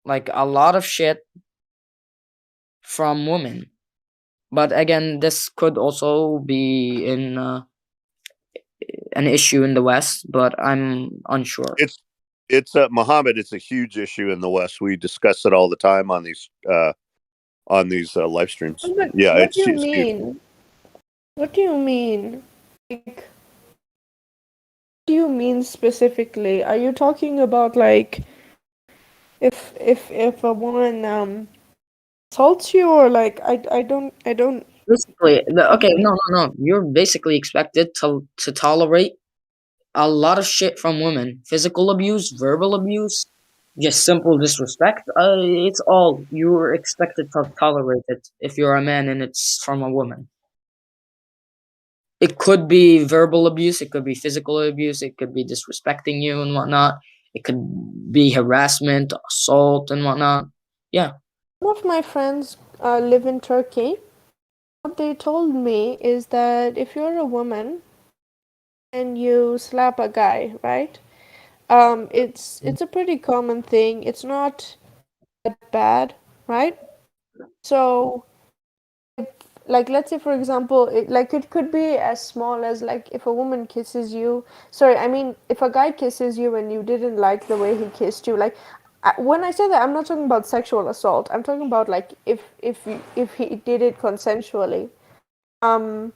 like a lot of shit from women. But again, this could also be in an issue in the West, but I'm unsure. It's Muhammad. It's a huge issue in the West. We discuss it all the time on these live streams. But Yeah, what it's do you huge. mean? What do you mean? Like, what do you mean specifically? Are you talking about like if a woman assaults you, or like I don't. Basically, okay, no. You're basically expected to tolerate a lot of shit from women: physical abuse, verbal abuse, just simple disrespect. It's all you're expected to tolerate it if you're a man and it's from a woman. It could be verbal abuse, it could be physical abuse, it could be disrespecting you and whatnot. It could be harassment, assault, and whatnot. Yeah. Some of my friends live in Turkey. What they told me is that if you're a woman and you slap a guy, right? It's a pretty common thing. It's not that bad, right? So, like, let's say for example, it could be as small as like if a woman kisses you. Sorry, I mean if a guy kisses you and you didn't like the way he kissed you, like when I say that, I'm not talking about sexual assault. I'm talking about like if he did it consensually. Um,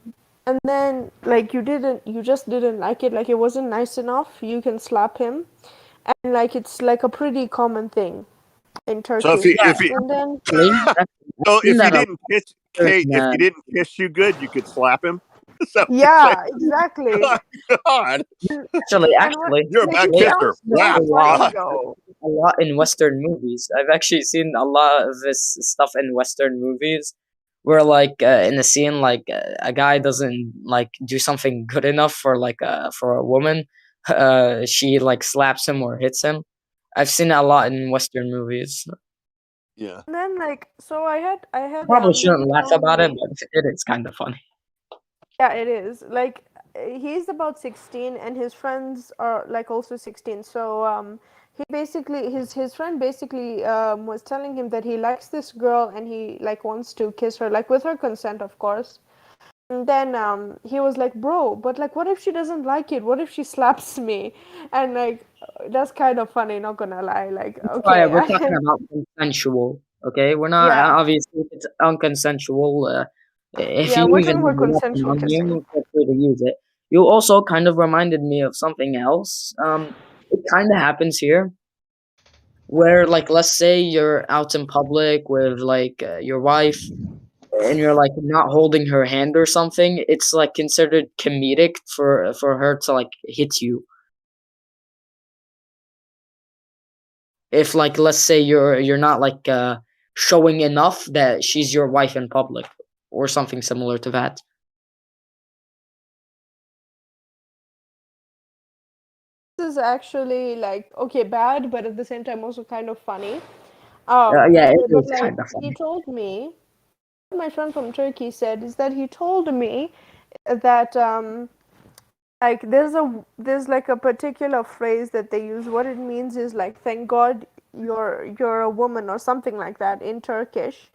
and then like you just didn't like it, like it wasn't nice enough, you can slap him, and like it's like a pretty common thing in So Turkey. if he And then Actually, so I've seen if he that a didn't kiss lot Kate, in, if he didn't kiss you good, you could slap him. Is that what you're saying? yeah, exactly. God, actually, And what, actually, you're a like bad it actually, I've kisser. sounds seen this so a Wow. lot, funny God. though. a lot in Western movies. I've actually seen a lot of this stuff in Western movies, where like in a scene, like a guy doesn't like do something good enough for like for a woman, she like slaps him or hits him. I've seen it a lot in Western movies. Yeah. And then like so I had Probably he shouldn't laugh told about it, me, but it is kind of funny. yeah, it is like he's about 16 and his friends are like also 16. So he basically his friend basically was telling him that he likes this girl and he like wants to kiss her, like with her consent, of course. And then he was like, bro, but like what if she doesn't like it? What if she slaps me? And like that's kind of funny, not gonna lie. Like, That's why okay. we're talking about consensual. Okay, we're not Yeah. obviously if it's unconsensual. If Yeah, you we're even talking have about a weapon consensual on kissing. you, feel free to use it. You also kind of reminded me of something else. It kind of happens here, where like let's say you're out in public with like your wife, and you're like not holding her hand or something. It's like considered comedic for her to like hit you. If like let's say you're not like showing enough that she's your wife in public or something similar to that. This is actually like okay, bad, but at the same time also kind of funny. Yeah, it But is like kind of he funny. told me, what my friend from Turkey said is that he told me that like there's like a particular phrase that they use. What it means is like thank God you're a woman or something like that in Turkish.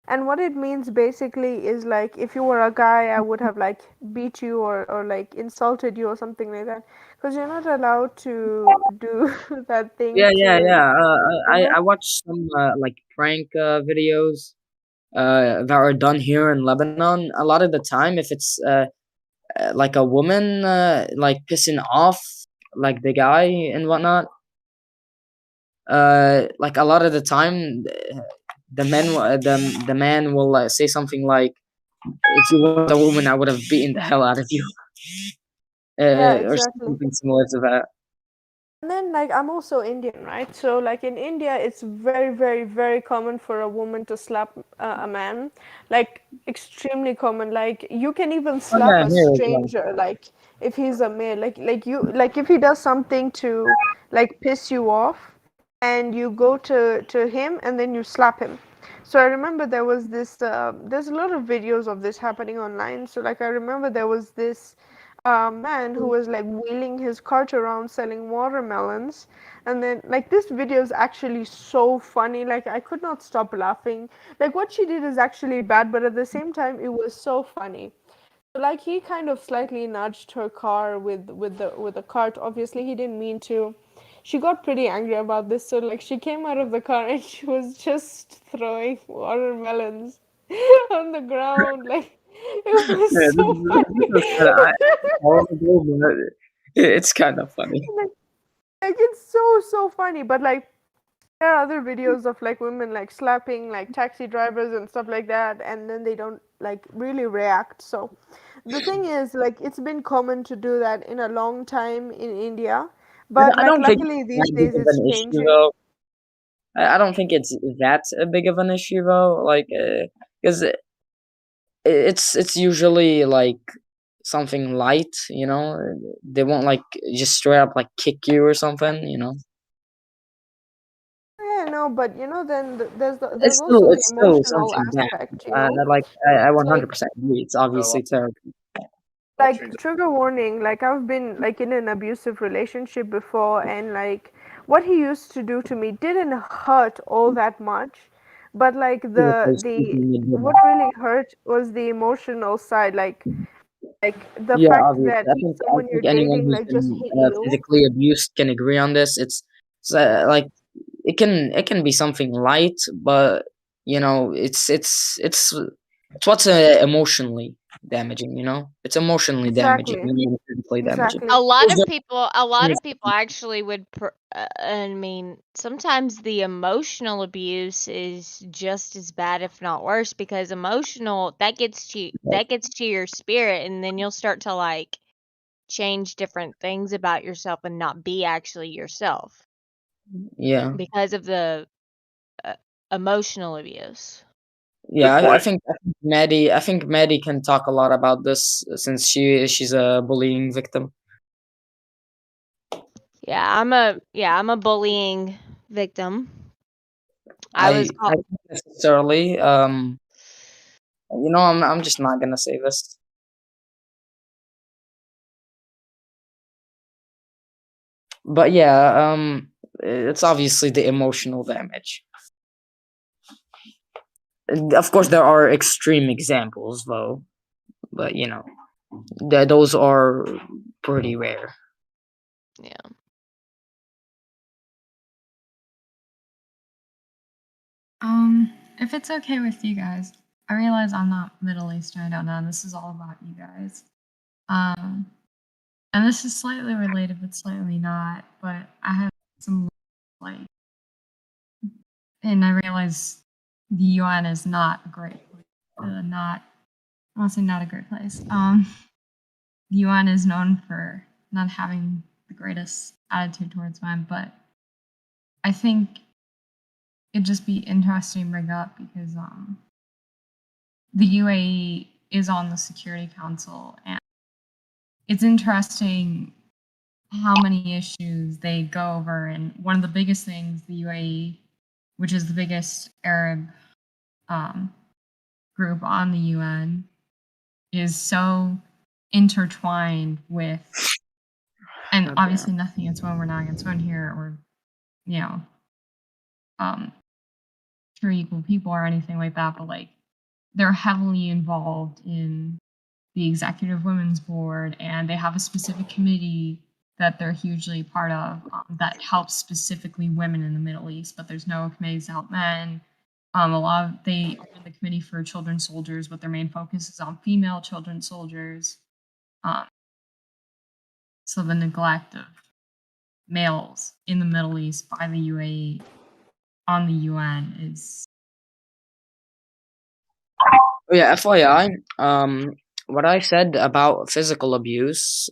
And what it means basically is like if you were a guy, I would have like beat you or like insulted you or something like that. Because you're not allowed to do that thing Yeah, yeah, to yeah. I women. watched some like prank videos that are done here in Lebanon. A lot of the time, if it's like a woman like pissing off like the guy and whatnot, like a lot of the time, the man will say something like, "If you weren't a woman, I would have beaten the hell out of you," Yeah, or exactly. something similar to that. And then like I'm also Indian, right? So like in India, it's very, very, very common for a woman to slap a man, like extremely common. Like you can even Oh slap yeah, a here as well. stranger, like if he's a male, like you like if he does something to like piss you off, and you go to him and then you slap him. So I remember there was this. There's a lot of videos of this happening online. So like I remember there was this man who was like wheeling his cart around selling watermelons, and then like this video is actually so funny. Like I could not stop laughing. Like what she did is actually bad, but at the same time it was so funny. So like he kind of slightly nudged her car with the cart. Obviously he didn't mean to. She got pretty angry about this, so like she came out of the car and she was just throwing watermelons on the ground. Like it was Yeah, so this funny. is kind of horrible, but it's kind of funny. like, like it's so funny, but like there are other videos of like women like slapping like taxi drivers and stuff like that, and then they don't like really react. So the thing is like it's been common to do that in a long time in India, but I like don't think luckily it's these that big days of it's an issue changing. though. I don't think it's that big of an issue though. Like, because it's usually like something light, you know. They won't like just straight up like kick you or something, you know. Yeah, no, but you know then there's also the It's still emotional something bad. aspect, you know, Like I like 100% agree. It's obviously terrible. like trigger warning, like I've been like in an abusive relationship before, and like what he used to do to me didn't hurt all that much, but like Yeah, the what really hurt was the emotional side, like the yeah, fact obviously. that I someone think you're anyone dating who's like just been hit you. physically abused can agree on this. It's like it can be something light, but you know, it's what's emotionally damaging. You know, it's emotionally damaging Exactly, more than physically damaging. exactly, A lot of people actually would I mean, sometimes the emotional abuse is just as bad if not worse because emotional that gets to your spirit and then you'll start to like change different things about yourself and not be actually yourself Yeah, because of the uh, emotional abuse. yeah. Good point. I think Maddie can talk a lot about this since she's a bullying victim. I'm a bullying victim. I was I called don't necessarily. You know, I'm just not gonna say this. But yeah, it's obviously the emotional damage. Of course, there are extreme examples, though, but those are pretty rare. Yeah. If it's okay with you guys, I realize I'm not Middle Eastern. I don't know. This is all about you guys. And this is slightly related, but slightly not. But I have some like, and I realize the UN is not a great place. Not, I want to say not a great place. The UN is known for not having the greatest attitude towards women, but I think it'd just be interesting to bring up because the UAE is on the Security Council, and it's interesting how many issues they go over. And one of the biggest things, the UAE, which is the biggest Arab group on the UN, is so intertwined with, and obviously nothing against women, we're not against women here, or true equal people or anything like that, but like they're heavily involved in the executive women's board, and they have a specific committee that they're hugely part of that helps specifically women in the Middle East, but there's no committees to help men. They own the committee for children soldiers, but their main focus is on female children soldiers. So the neglect of males in the Middle East by the UAE on the UN is. Oh yeah, FYI, what I said about physical abuse,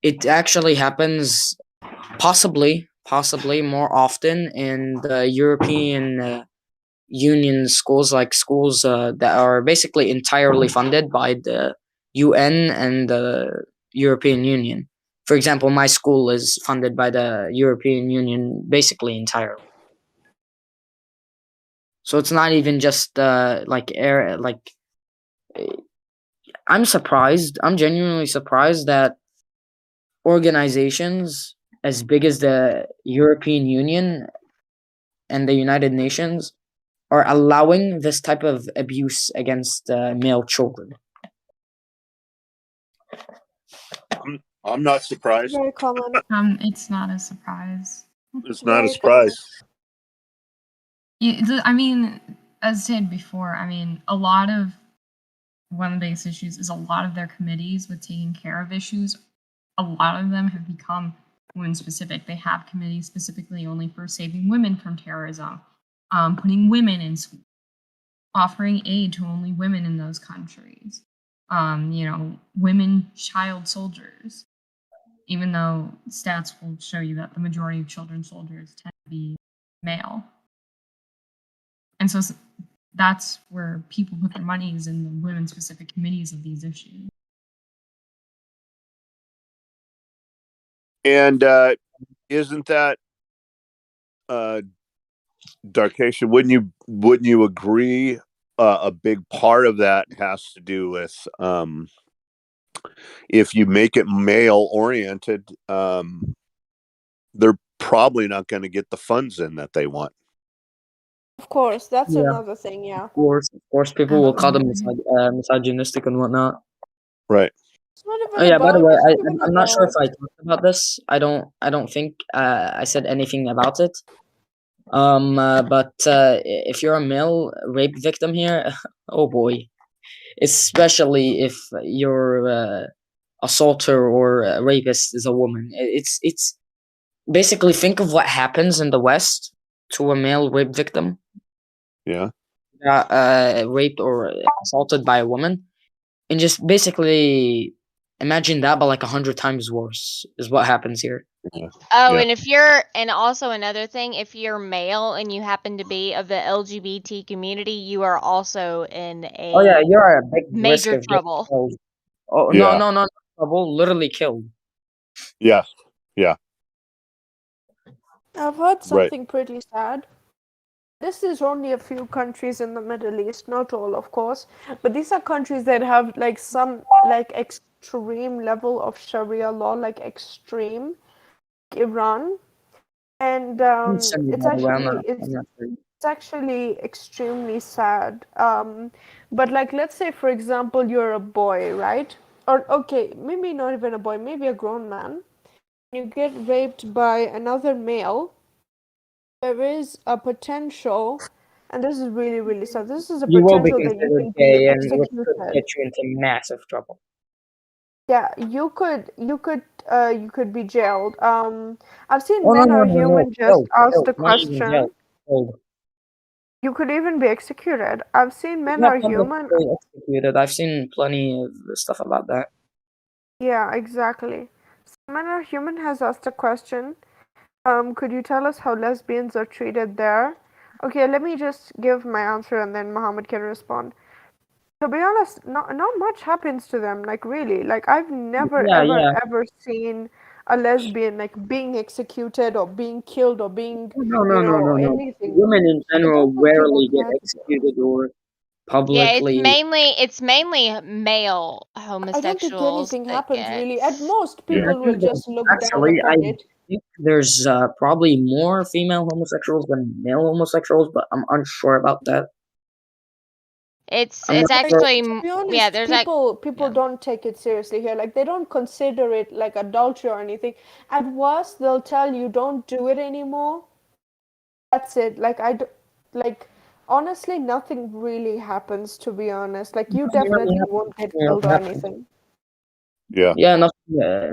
it actually happens possibly more often in the European Union schools, like schools that are basically entirely funded by the UN and the European Union. For example, my school is funded by the European Union basically entirely. So it's not even just I'm surprised. I'm genuinely surprised that organizations as big as the European Union and the United Nations are allowing this type of abuse against male children. I'm not surprised. Very common. It's not a surprise. It's not a Very surprise. I mean, as said before, I mean, one of the biggest issues is a lot of their committees with taking care of issues. A lot of them have become women specific. They have committees specifically only for saving women from terrorism, putting women in school, offering aid to only women in those countries. Women child soldiers, even though stats will show you that the majority of children soldiers tend to be male. And so that's where people put their monies in the women-specific committees of these issues. And isn't that Darkation? Wouldn't you agree? A big part of that has to do with if you make it male oriented, they're probably not going to get the funds in that they want. Of course, that's Yeah. another thing, yeah. Of course, people will call them misogynistic and whatnot. Right. It's not even Oh yeah. By the about, way, it's not even I'm not sure if about, I talked about this. I don't think I said anything about it. But if you're a male rape victim here, oh boy, especially if your assaulter or rapist is a woman, it's basically, think of what happens in the West to a male rape victim. Yeah. Raped or assaulted by a woman, and just basically imagine that, but like 100 times worse is what happens here. Yeah. Oh, Yeah. and also another thing, if you're male and you happen to be of the LGBT community, you are also in Oh yeah, a you're at a big risk major of getting trouble. killed. Oh Yeah. no, trouble, literally killed. Yes. Yeah. I've heard Right. something pretty sad. This is only a few countries in the Middle East, not all, of course, but these are countries that have like some like extreme level of Sharia law, like extreme. like Iran, and Send me it's that way. actually I'm not sure. it's actually extremely sad. But like, let's say for example, you're a boy, right? Or okay, maybe not even a boy, maybe a grown man. You get raped by another male. There is a potential, and this is really, really sad. This is a You will be potential that you considered can be gay, and which could executed. get you into massive trouble. Yeah, you could be jailed. I've seen Oh no Men no Are no no! Human just Killed, ask killed, the not even jailed. question. Killed. You could even be executed. I've seen Men Not Are Human. publicly executed. I've seen plenty of stuff about that. Yeah, exactly. So Men Are Human has asked a question. Could you tell us how lesbians are treated there? Okay, let me just give my answer and then Muhammad can respond. To be honest, not much happens to them, like really. Like I've never Yeah, ever yeah. ever seen a lesbian like being executed or being killed or being, No, no, no, no, no. anything. Women in I general don't think people rarely get care to be honest. executed or Yeah, publicly. it's mainly male I don't think homosexuals anything that happens get. really. At most, I people will think that just look down actually, I upon it. think there's probably more female homosexuals than male homosexuals, but I'm unsure about that. I'm It's not Like, sure. actually to be yeah. honest, There's like people yeah. don't take it seriously here. Like they don't consider it like adultery or anything. At worst, they'll tell you don't do it anymore. That's it. Like honestly, nothing really happens. To be honest, like you Nothing really definitely happens. won't get Nothing killed really or happens. anything. Yeah. Yeah,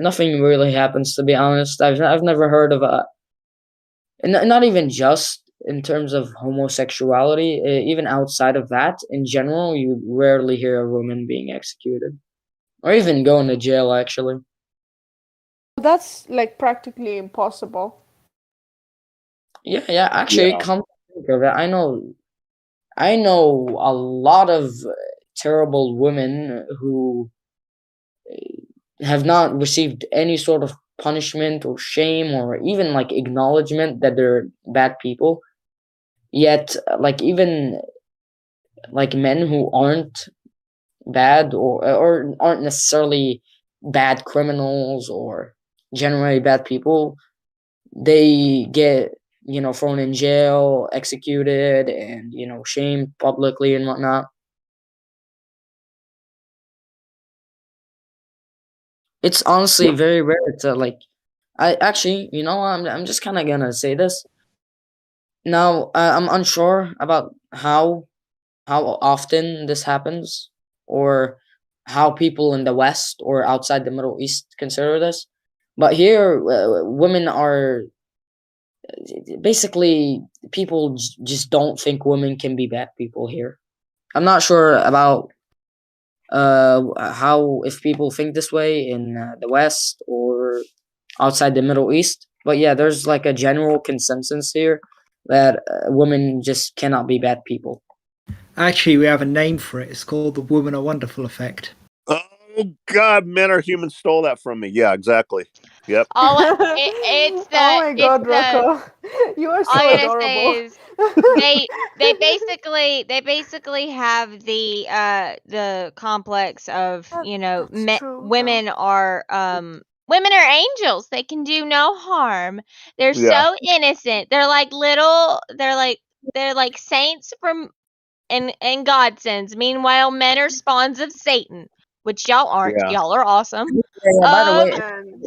nothing really happens. To be honest, I've never heard of a, and not even just in terms of homosexuality. Even outside of that, in general, you rarely hear a woman being executed or even going to jail. Actually. That's like practically impossible. Yeah, yeah. Actually, Yeah. come to think of it, I know a lot of terrible women who have not received any sort of punishment or shame or even like acknowledgement that they're bad people. Yet, like even like men who aren't bad or aren't necessarily bad criminals or generally bad people, they get thrown in jail, executed, and shamed publicly and whatnot. It's honestly very rare to like. I actually, I'm just kind of gonna say this now. I'm unsure about how often this happens or how people in the West or outside the Middle East consider this. But here, women are basically people just don't think women can be bad people here. I'm not sure about how if people think this way in the West or outside the Middle East. But yeah, there's like a general consensus here that women just cannot be bad people. Actually, we have a name for it. It's called the Women Are Wonderful effect. Oh God, Men Are Human stole that from me. Yeah, exactly. Yep. Oh my God, Rocco, you are all so I gotta say adorable. is they basically have the complex of That's true though. women are angels, they can do no harm, they're Yeah. so innocent, they're like saints from and God sends. Meanwhile, men are spawns of Satan, which y'all aren't. Yeah. Y'all are awesome. Yeah, yeah, by the way, And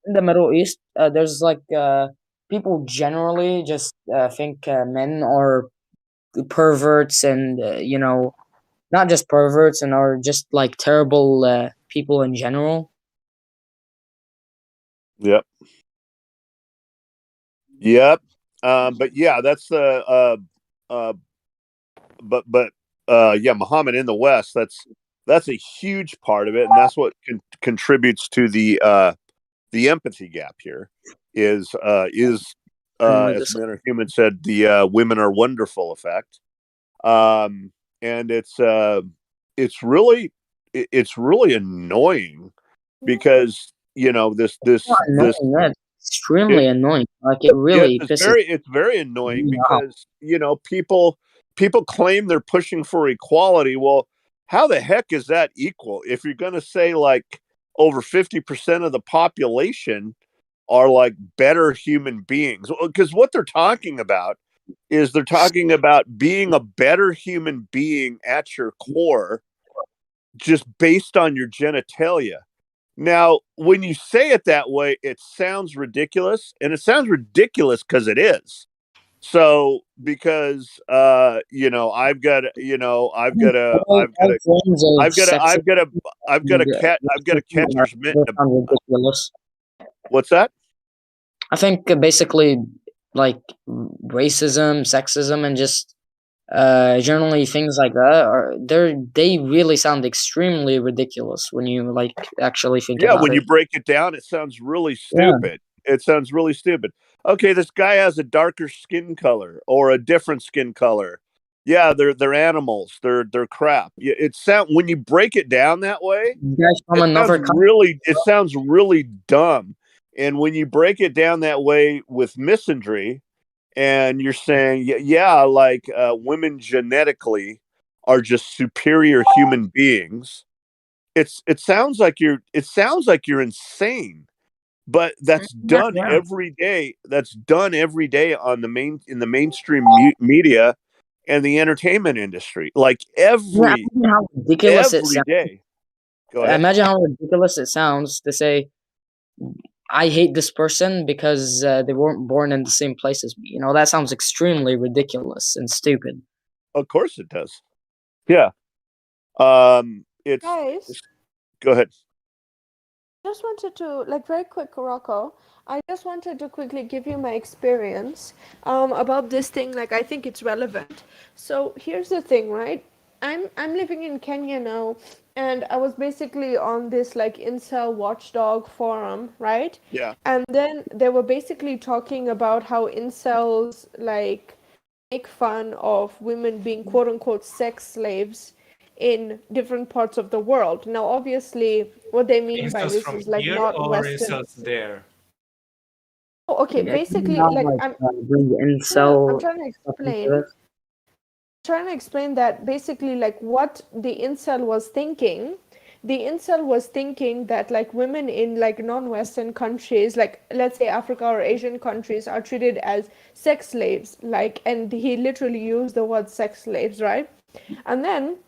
in the Middle East, there's like people generally just think men are perverts and not just perverts and are just like terrible people in general. Yep. Yep. But yeah, that's the uh but yeah, Muhammad in the West, that's a huge part of it, and that's what contributes to the empathy gap here is as This Men Are Human said, the women are wonderful effect. And it's really annoying because not this annoying. That's it, extremely annoying. Like it yes, really pisses it's very annoying me off. because people claim they're pushing for equality. Well, how the heck is that equal if you're going to say like over 50% of the population are like better human beings. Because what they're talking about is they're talking about being a better human being at your core just based on your genitalia. Now, when you say it that way, it sounds ridiculous, and it sounds ridiculous because it is. So, because Forms of sexism I've got a cat, I've got a catcher's mitt. sound ridiculous. What's that? I think basically like racism, sexism, and just generally things like that they really sound extremely ridiculous when you like actually think Yeah, about when it. you break it down, it sounds really Yeah. stupid. It sounds really stupid. Okay, this guy has a darker skin color or a different skin color. Yeah, they're animals. They're crap. It sound when you break it down that way, You guys from another country. it sounds really dumb. And when you break it down that way with misandry, and you're saying, yeah, like women genetically are just superior human beings. It sounds like you're insane, but that's done Yeah. every day. That's done every day on in the mainstream media and the entertainment industry. Like Imagine how ridiculous it every sounds. day. Go ahead. Imagine how ridiculous it sounds to say, I hate this person because they weren't born in the same place as me. You know, that sounds extremely ridiculous and stupid. Of course it does. Yeah. It's Guys, Go ahead. just wanted to, like, very quick, Rocco. I just wanted to quickly give you my experience about this thing. Like, I think it's relevant. So here's the thing, right? I'm living in Kenya now, and I was basically on this like incel watchdog forum, right? Yeah. And then they were basically talking about how incels like make fun of women being quote unquote sex slaves in different parts of the world. Now, obviously, what they mean by Incels this from is like here not or Western. incels there? Oh, okay, Yeah, can you basically, not like like I'm bring I'm incel trying to stuff into explain. this? Trying to explain that basically, like what the incel was thinking. The incel was thinking that like women in like non-Western countries, like let's say Africa or Asian countries, are treated as sex slaves. Like, and he literally used the word sex slaves, right? And then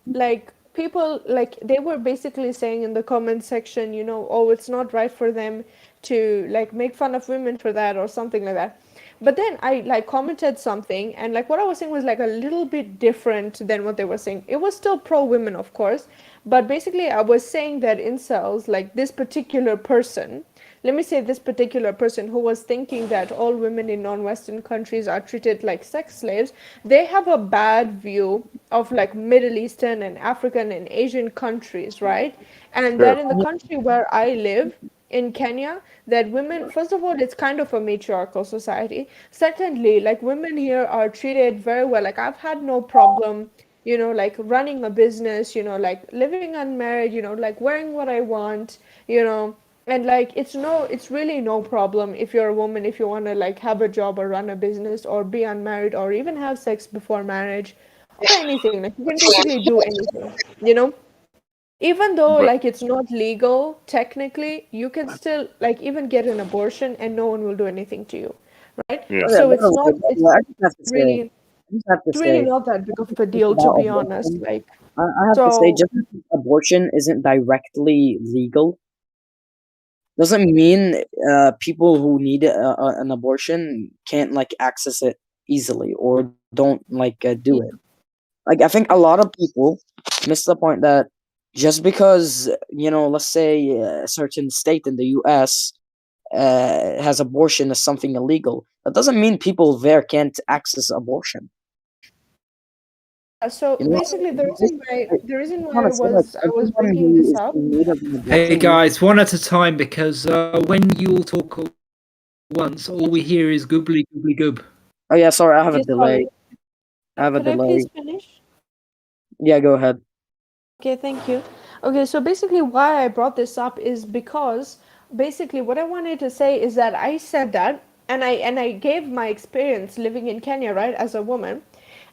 like people like they were basically saying in the comment section, you know, oh, it's not right for them to like make fun of women for that or something like that. But then I like commented something, and like what I was saying was like a little bit different than what they were saying. It was still pro women, of course, but basically I was saying that incels, like this particular person, let me say this particular person who was thinking that all women in non-Western countries are treated like sex slaves, they have a bad view of like Middle Eastern and African and Asian countries, right? And that Sure. in the country where I live, in Kenya, that women, first of all, it's kind of a matriarchal society. Secondly, like women here are treated very well. Like I've had no problem, you know, like running a business, you know, like living unmarried, you know, like wearing what I want, you know, and like it's really no problem if you're a woman, if you want to like have a job or run a business or be unmarried or even have sex before marriage or anything. Like you can basically do anything, you know? Even though But like it's not legal technically, you can still like even get an abortion and no one will do anything to you, right? yeah. Okay, So by the way, it's I just have to say, really I just have to it's really say, not that big of a just deal, to about be honest. abortion, Like, I have to say, so just because abortion isn't directly legal doesn't mean people who need an abortion can't like access it easily or don't like do it. Like I think a lot of people miss the point that just because you know, let's say a certain state in the U.S. Has abortion as something illegal, that doesn't mean people there can't access abortion. so You know, basically the reason I why want to say like I was everyone bringing who this is up. in need of an Hey abortion. guys, one at a time because when you all talk at once, all we hear is goobly goobly goob. Oh yeah, sorry, I have a Okay, delay. sorry. I have a Could I please delay. finish? Yeah, go ahead. Okay, thank you. Okay, so basically why I brought this up is because basically what I wanted to say is that I said that and I gave my experience living in Kenya, right, as a woman,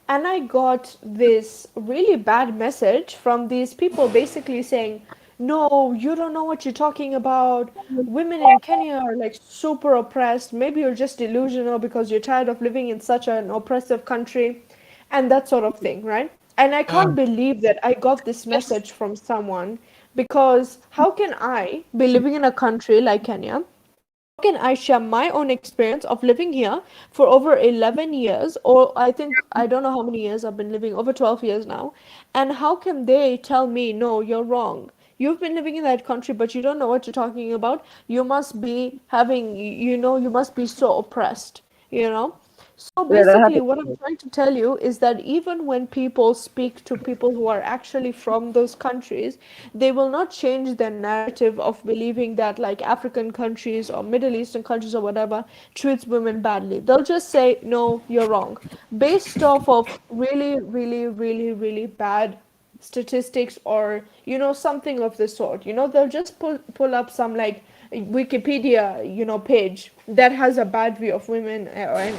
and I got this really bad message from these people basically saying no, you don't know what you're talking about. Women in Kenya are like super oppressed. Maybe you're just delusional because you're tired of living in such an oppressive country and that sort of thing, right? And I can't believe that I got this message from someone because how can I be living in a country like Kenya? Can I share my own experience of living here for over 11 years, or I think I don't know how many years I've been living, over 12 years now, and how can they tell me, no, you're wrong? You've been living in that country, but you don't know what you're talking about. You must be having, you must be so oppressed, you know? So Yeah, that basically, happens. what I'm trying to tell you is that even when people speak to people who are actually from those countries, they will not change their narrative of believing that like African countries or Middle Eastern countries or whatever treats women badly. They'll just say, no, you're wrong, based off of really, really, really, really bad statistics or something of the sort. They'll just pull up some like Wikipedia page that has a bad view of women,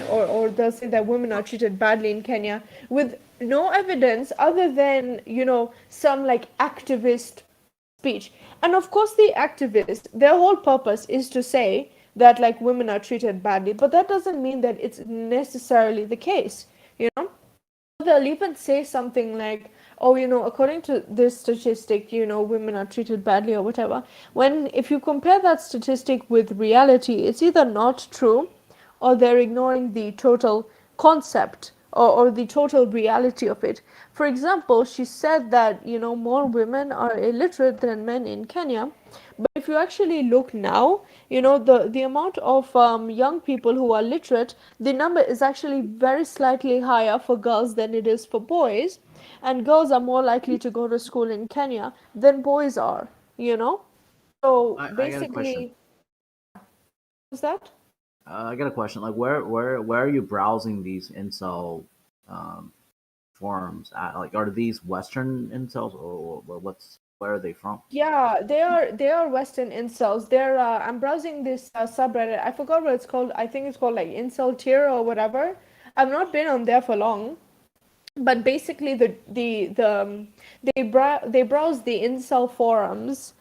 or they'll say that women are treated badly in Kenya with no evidence other than some like activist speech. And of course the activists, their whole purpose is to say that like women are treated badly, but that doesn't mean that it's necessarily the case. you know they'll even say something like, oh, according to this statistic, women are treated badly or whatever, when if you compare that statistic with reality, it's either not true or they're ignoring the total concept, or the total reality of it. For example, she said that more women are illiterate than men in Kenya, but if you actually look now, the amount of young people who are literate, the number is actually very slightly higher for girls than it is for boys, and girls are more likely to go to school in Kenya than boys are. you know so I got a question. basically, was that? I got a question. Like, where are you browsing these incel um, forums at? Like, are these Western incels, or where are they from? Yeah, they are Western incels. I'm browsing this subreddit. I forgot what it's called. I think it's called like incel tier or whatever. I've not been on there for long, but basically they browse the incel forums,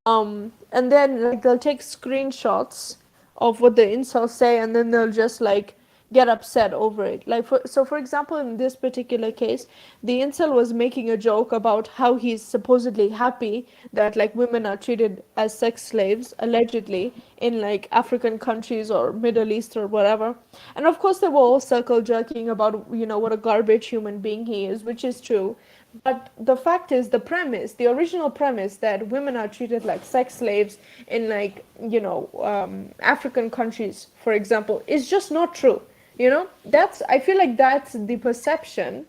and then like they'll take screenshots of what the incels say, and then they'll just like get upset over it. Like for example, in this particular case, the incel was making a joke about how he's supposedly happy that like women are treated as sex slaves allegedly in like African countries or Middle East or whatever. And of course they were all circle jerking about what a garbage human being he is, which is true. But the fact is, the original premise that women are treated like sex slaves in like African countries, for example, is just not true. That's I feel like that's the perception.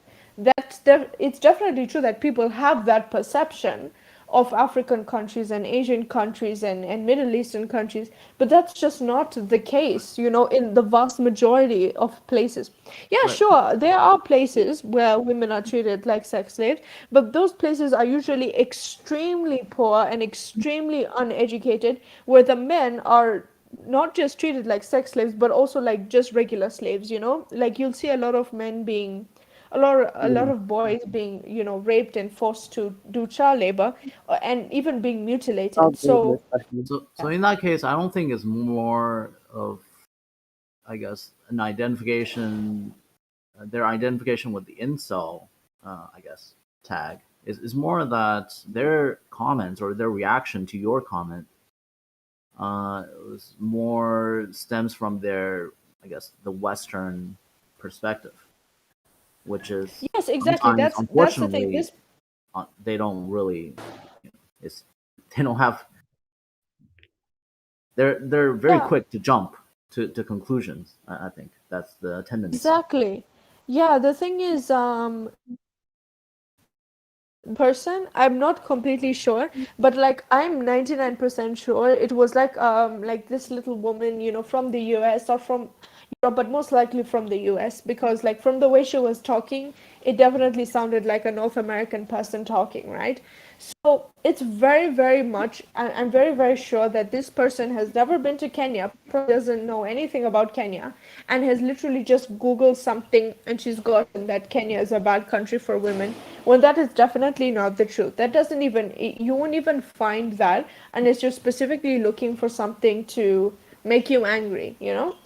It's definitely true that people have that perception of African countries and Asian countries and Middle Eastern countries, but that's just not the case, in the vast majority of places. Yeah, Right. sure, there are places where women are treated like sex slaves, but those places are usually extremely poor and extremely uneducated, where the men are not just treated like sex slaves, but also like just regular slaves. Like you'll see a lot of men being a lot of boys being raped and forced to do child labor, and even being mutilated. So So in that case, I don't think it's more of, I guess, an identification, their identification with the incel, I guess, tag is more that their comments or their reaction to your comment was more stems from their, I guess, the Western perspective, which is yes, exactly. sometimes, That's the thing. unfortunately, they don't really, it's they don't have, they're very Yeah, quick to jump to conclusions. I think that's the tendency. exactly. Yeah, the thing is, person, I'm not completely sure, but like I'm 99% sure it was like this little woman, from the US or from Europe, but most likely from the US, because like from the way she was talking, it definitely sounded like a North American person talking, right? So it's very, very much, I'm very, very sure that this person has never been to Kenya, probably doesn't know anything about Kenya, and has literally just Googled something and she's gotten that Kenya is a bad country for women, when that is definitely not the truth. That doesn't even, you won't even find that unless you're specifically looking for something to make you angry, you know?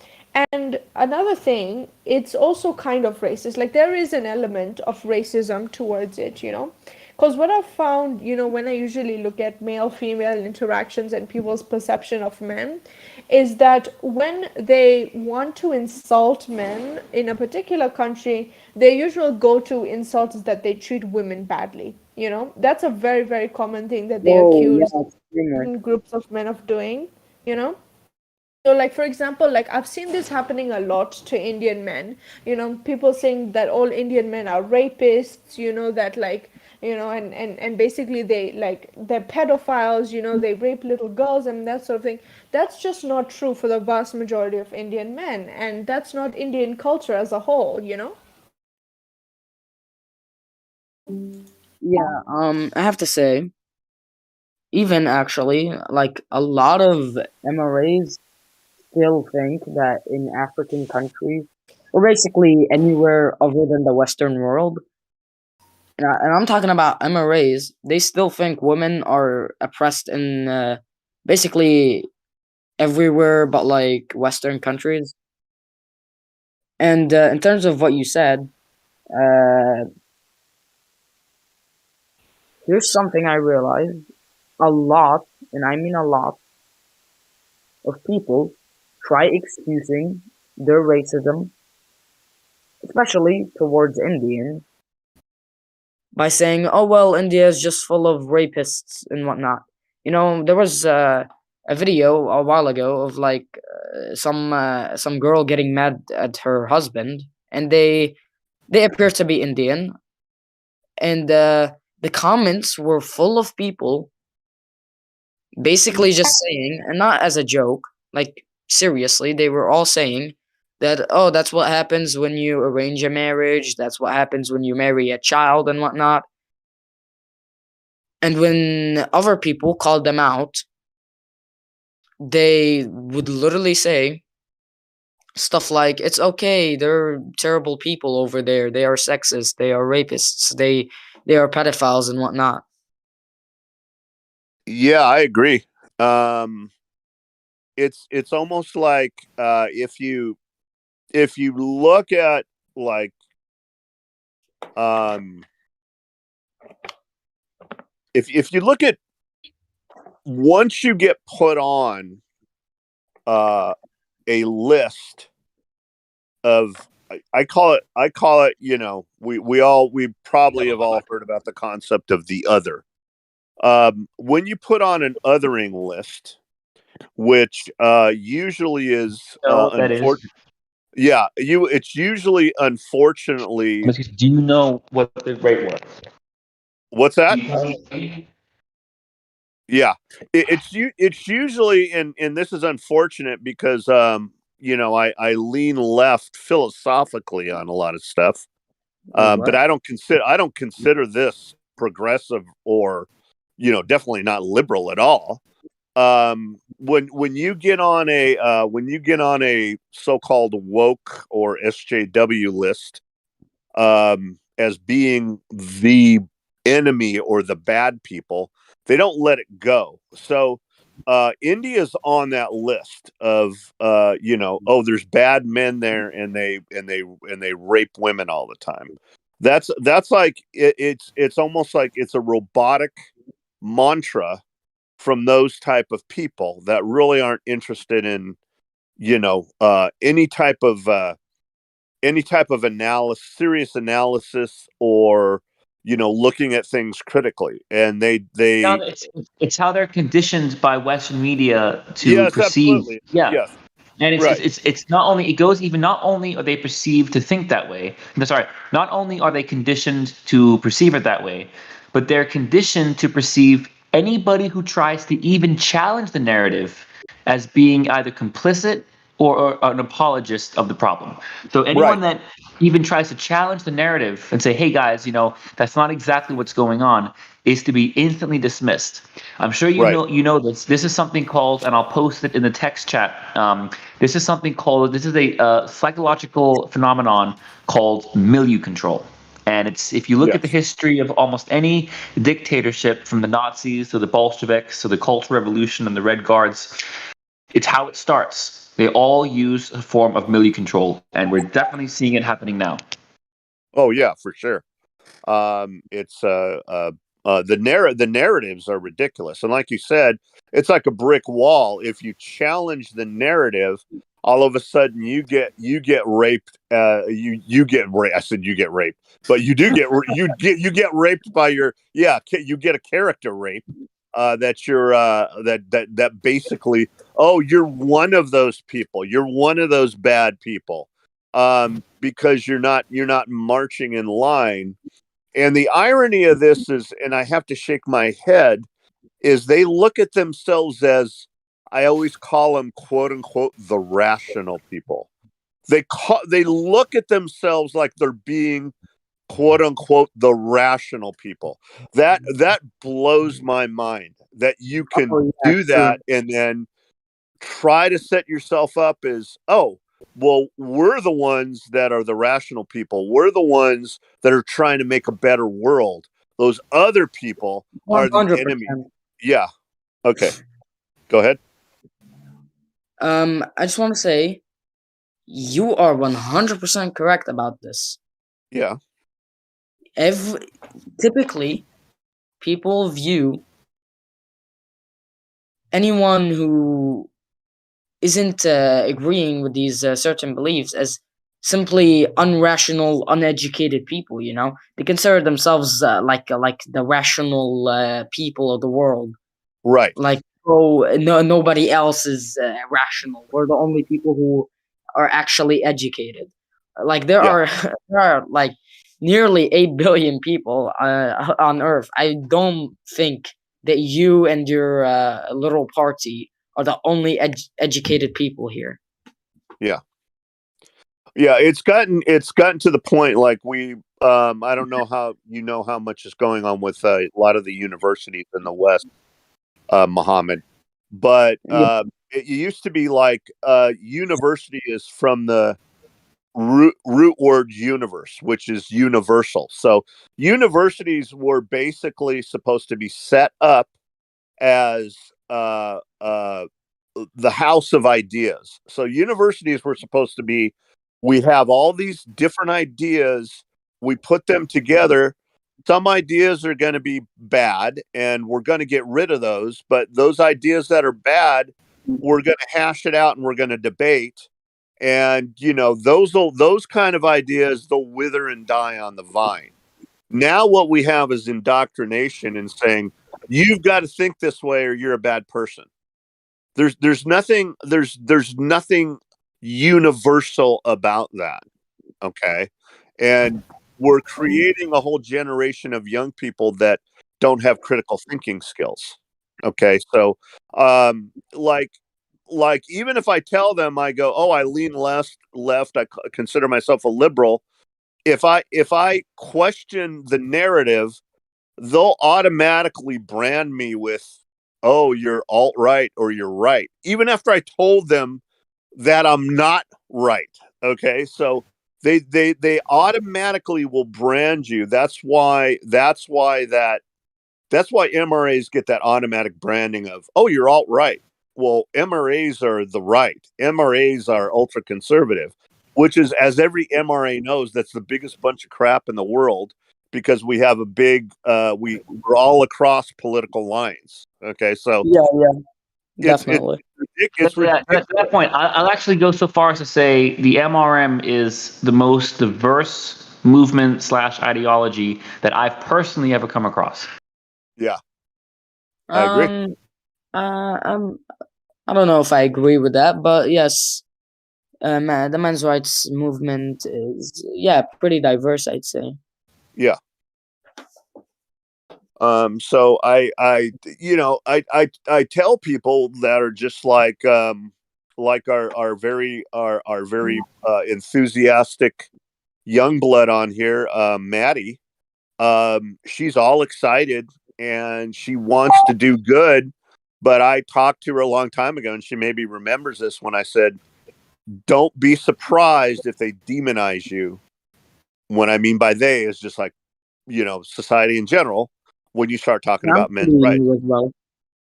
And another thing, it's also kind of racist. Like there is an element of racism towards it, you know? Because what I've found, you know, when I usually look at male female interactions and people's perception of men, is that when they want to insult men in a particular country, their usual go to insult is that they treat women badly. You know, that's a very, very common thing that they Whoa, accuse yeah, extremely. groups of men of doing, you know? So, like, for example, like, I've seen this happening a lot to Indian men. You know, people saying that all Indian men are rapists, you know, that, like, you know, and basically they, like, they're pedophiles, you know, they rape little girls and that sort of thing. That's just not true for the vast majority of Indian men. And that's not Indian culture as a whole, you know? Yeah, I have to say, even actually, like a lot of MRAs still think that in African countries, or basically anywhere other than the Western world, and I'm talking about MRAs, they still think women are oppressed in basically everywhere but like Western countries. And in terms of what you said, uh, here's something I realized: a lot, and I mean a lot, of people try excusing their racism, especially towards Indians, by saying, "Oh well, India is just full of rapists and whatnot." You know, there was a video a while ago of like some girl getting mad at her husband, and they appear to be Indian, and the comments were full of people basically just saying, and not as a joke, like seriously, they were all saying that, oh, that's what happens when you arrange a marriage, that's what happens when you marry a child and whatnot. And when other people called them out, they would literally say stuff like, it's okay, they're terrible people over there, they are sexist, they are rapists, they are pedophiles and whatnot. Yeah, I agree. Um, it's almost like if you look at like um if you look at once you get put on uh a list of I call it, you know, we probably have all heard about the concept of the other. When you put on an othering list, which usually is Know what that is? yeah, it's usually unfortunately Do you know what the rate was? what's that? Uh, Yeah, it's usually and this is unfortunate because you know I lean left philosophically on a lot of stuff, Wait, but what? I don't consider this progressive or you know definitely not liberal at all. When you get on a when you get on a so-called woke or SJW list as being the enemy or the bad people, they don't let it go. So India's on that list of you know, oh, there's bad men there and they rape women all the time. That's like it's almost like it's a robotic mantra from those type of people that really aren't interested in you know any type of analysis, serious analysis, or you know, looking at things critically. And No, they it's how they're conditioned by Western media to yes, perceive. absolutely, Yeah, yes, and right, it's not only it goes even not only are they perceived to think that way. No, sorry, not only are they conditioned to perceive it that way, but they're conditioned to perceive anybody who tries to even challenge the narrative as being either complicit or an apologist of the problem. So anyone right, that even tries to challenge the narrative and say, hey guys, that's not exactly what's going on, is to be instantly dismissed. I'm sure Right. you know this. This is something called, and I'll post it in the text chat. This is a psychological phenomenon called milieu control. And if you look at the Yes. history of almost any dictatorship, from the Nazis to the Bolsheviks to the Cultural Revolution and the Red Guards, it's how it starts. They all use a form of milieu control, and we're definitely seeing it happening now. Oh yeah, for sure. It's the narratives are ridiculous, and like you said, it's like a brick wall. If you challenge the narrative, all of a sudden you get raped. You get raped. I said you get raped, but you do you get raped by you get a character rape. That you're that basically, oh, you're one of those people. You're one of those bad people, because you're not marching in line. And the irony of this is, and I have to shake my head, is they look at themselves as, I always call them, quote unquote, the rational people. They look at themselves like they're being, quote unquote, the rational people. That blows my mind that you can Oh, yeah, do true. that and then try to set yourself up as, oh, well, we're the ones that are the rational people. We're the ones that are trying to make a better world. Those other people are the enemy. 100%. Yeah. Okay. Go ahead. I just want to say you are 100% correct about this. Yeah. Typically, people view anyone who isn't agreeing with these certain beliefs as simply unrational, uneducated people. They consider themselves like the rational people of the world. Right. Like, oh, no, nobody else is rational. We're the only people who are actually educated. Like there Yeah. are there are like nearly 8 billion people on Earth. I don't think that you and your little party are the only educated people here. Yeah. Yeah. It's gotten to the point, like I don't know how much is going on with a lot of the universities in the West, Muhammad, but Yeah. it used to be like university is from the root word universe, which is universal. So universities were basically supposed to be set up as the house of ideas. So universities were supposed to be, we have all these different ideas, we put them together. Some ideas are going to be bad and we're going to get rid of those, but those ideas that are bad, we're going to hash it out and we're going to debate. And those kind of ideas, they'll wither and die on the vine. Now what we have is indoctrination and saying, you've got to think this way or you're a bad person. There's nothing universal about that. Okay. And we're creating a whole generation of young people that don't have critical thinking skills. Okay. So like even if I tell them, I go, oh, I lean left, I consider myself a liberal. If I question the narrative, they'll automatically brand me with, oh, you're alt right or you're right, even after I told them that I'm not right. Okay, so they automatically will brand you. That's why MRAs get that automatic branding of, oh, you're alt right. Well, MRAs are the right. MRAs are ultra conservative, which is, as every MRA knows, that's the biggest bunch of crap in the world, because we have a big we're all across political lines. Okay, so Yeah, it's definitely. it's ridiculous. To that point, I'll actually go so far as to say the MRM is the most diverse movement / ideology that I've personally ever come across. Yeah, I agree. I'm I don't know if I agree with that, but yes, the men's rights movement is, yeah, pretty diverse, I'd say. Yeah. So I tell people that are just like are very enthusiastic young blood on here, Maddie. She's all excited and she wants to do good. But I talked to her a long time ago, and she maybe remembers this when I said, "Don't be surprised if they demonize you." What I mean by they is just like, society in general. When you start talking I'm about men's feeling rights, you as well.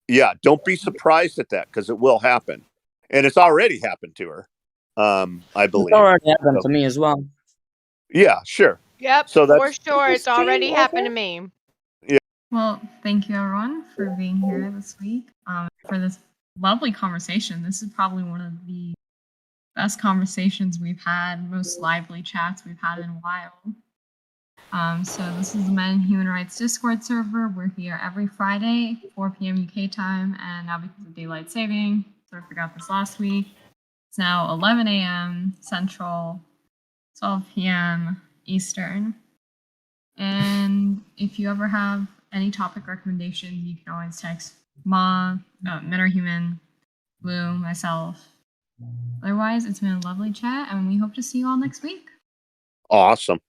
yeah, don't be surprised at that because it will happen, and it's already happened to her. I It's believe. already happened So, to me as well. yeah, sure. Yep, So for that's sure. It's already Interesting, happened to also. me. Well, thank you everyone for being here this week. For this lovely conversation. This is probably one of the best conversations we've had, most lively chats we've had in a while. So this is the Men in Human Rights Discord server. We're here every Friday, 4 p.m. UK time, and now because of daylight saving, so I forgot this last week. It's now 11 a.m. Central, 12 p.m. Eastern. And if you ever have any topic recommendations, you can always text Men Are Human, Blue, myself. Otherwise, it's been a lovely chat, and we hope to see you all next week. awesome.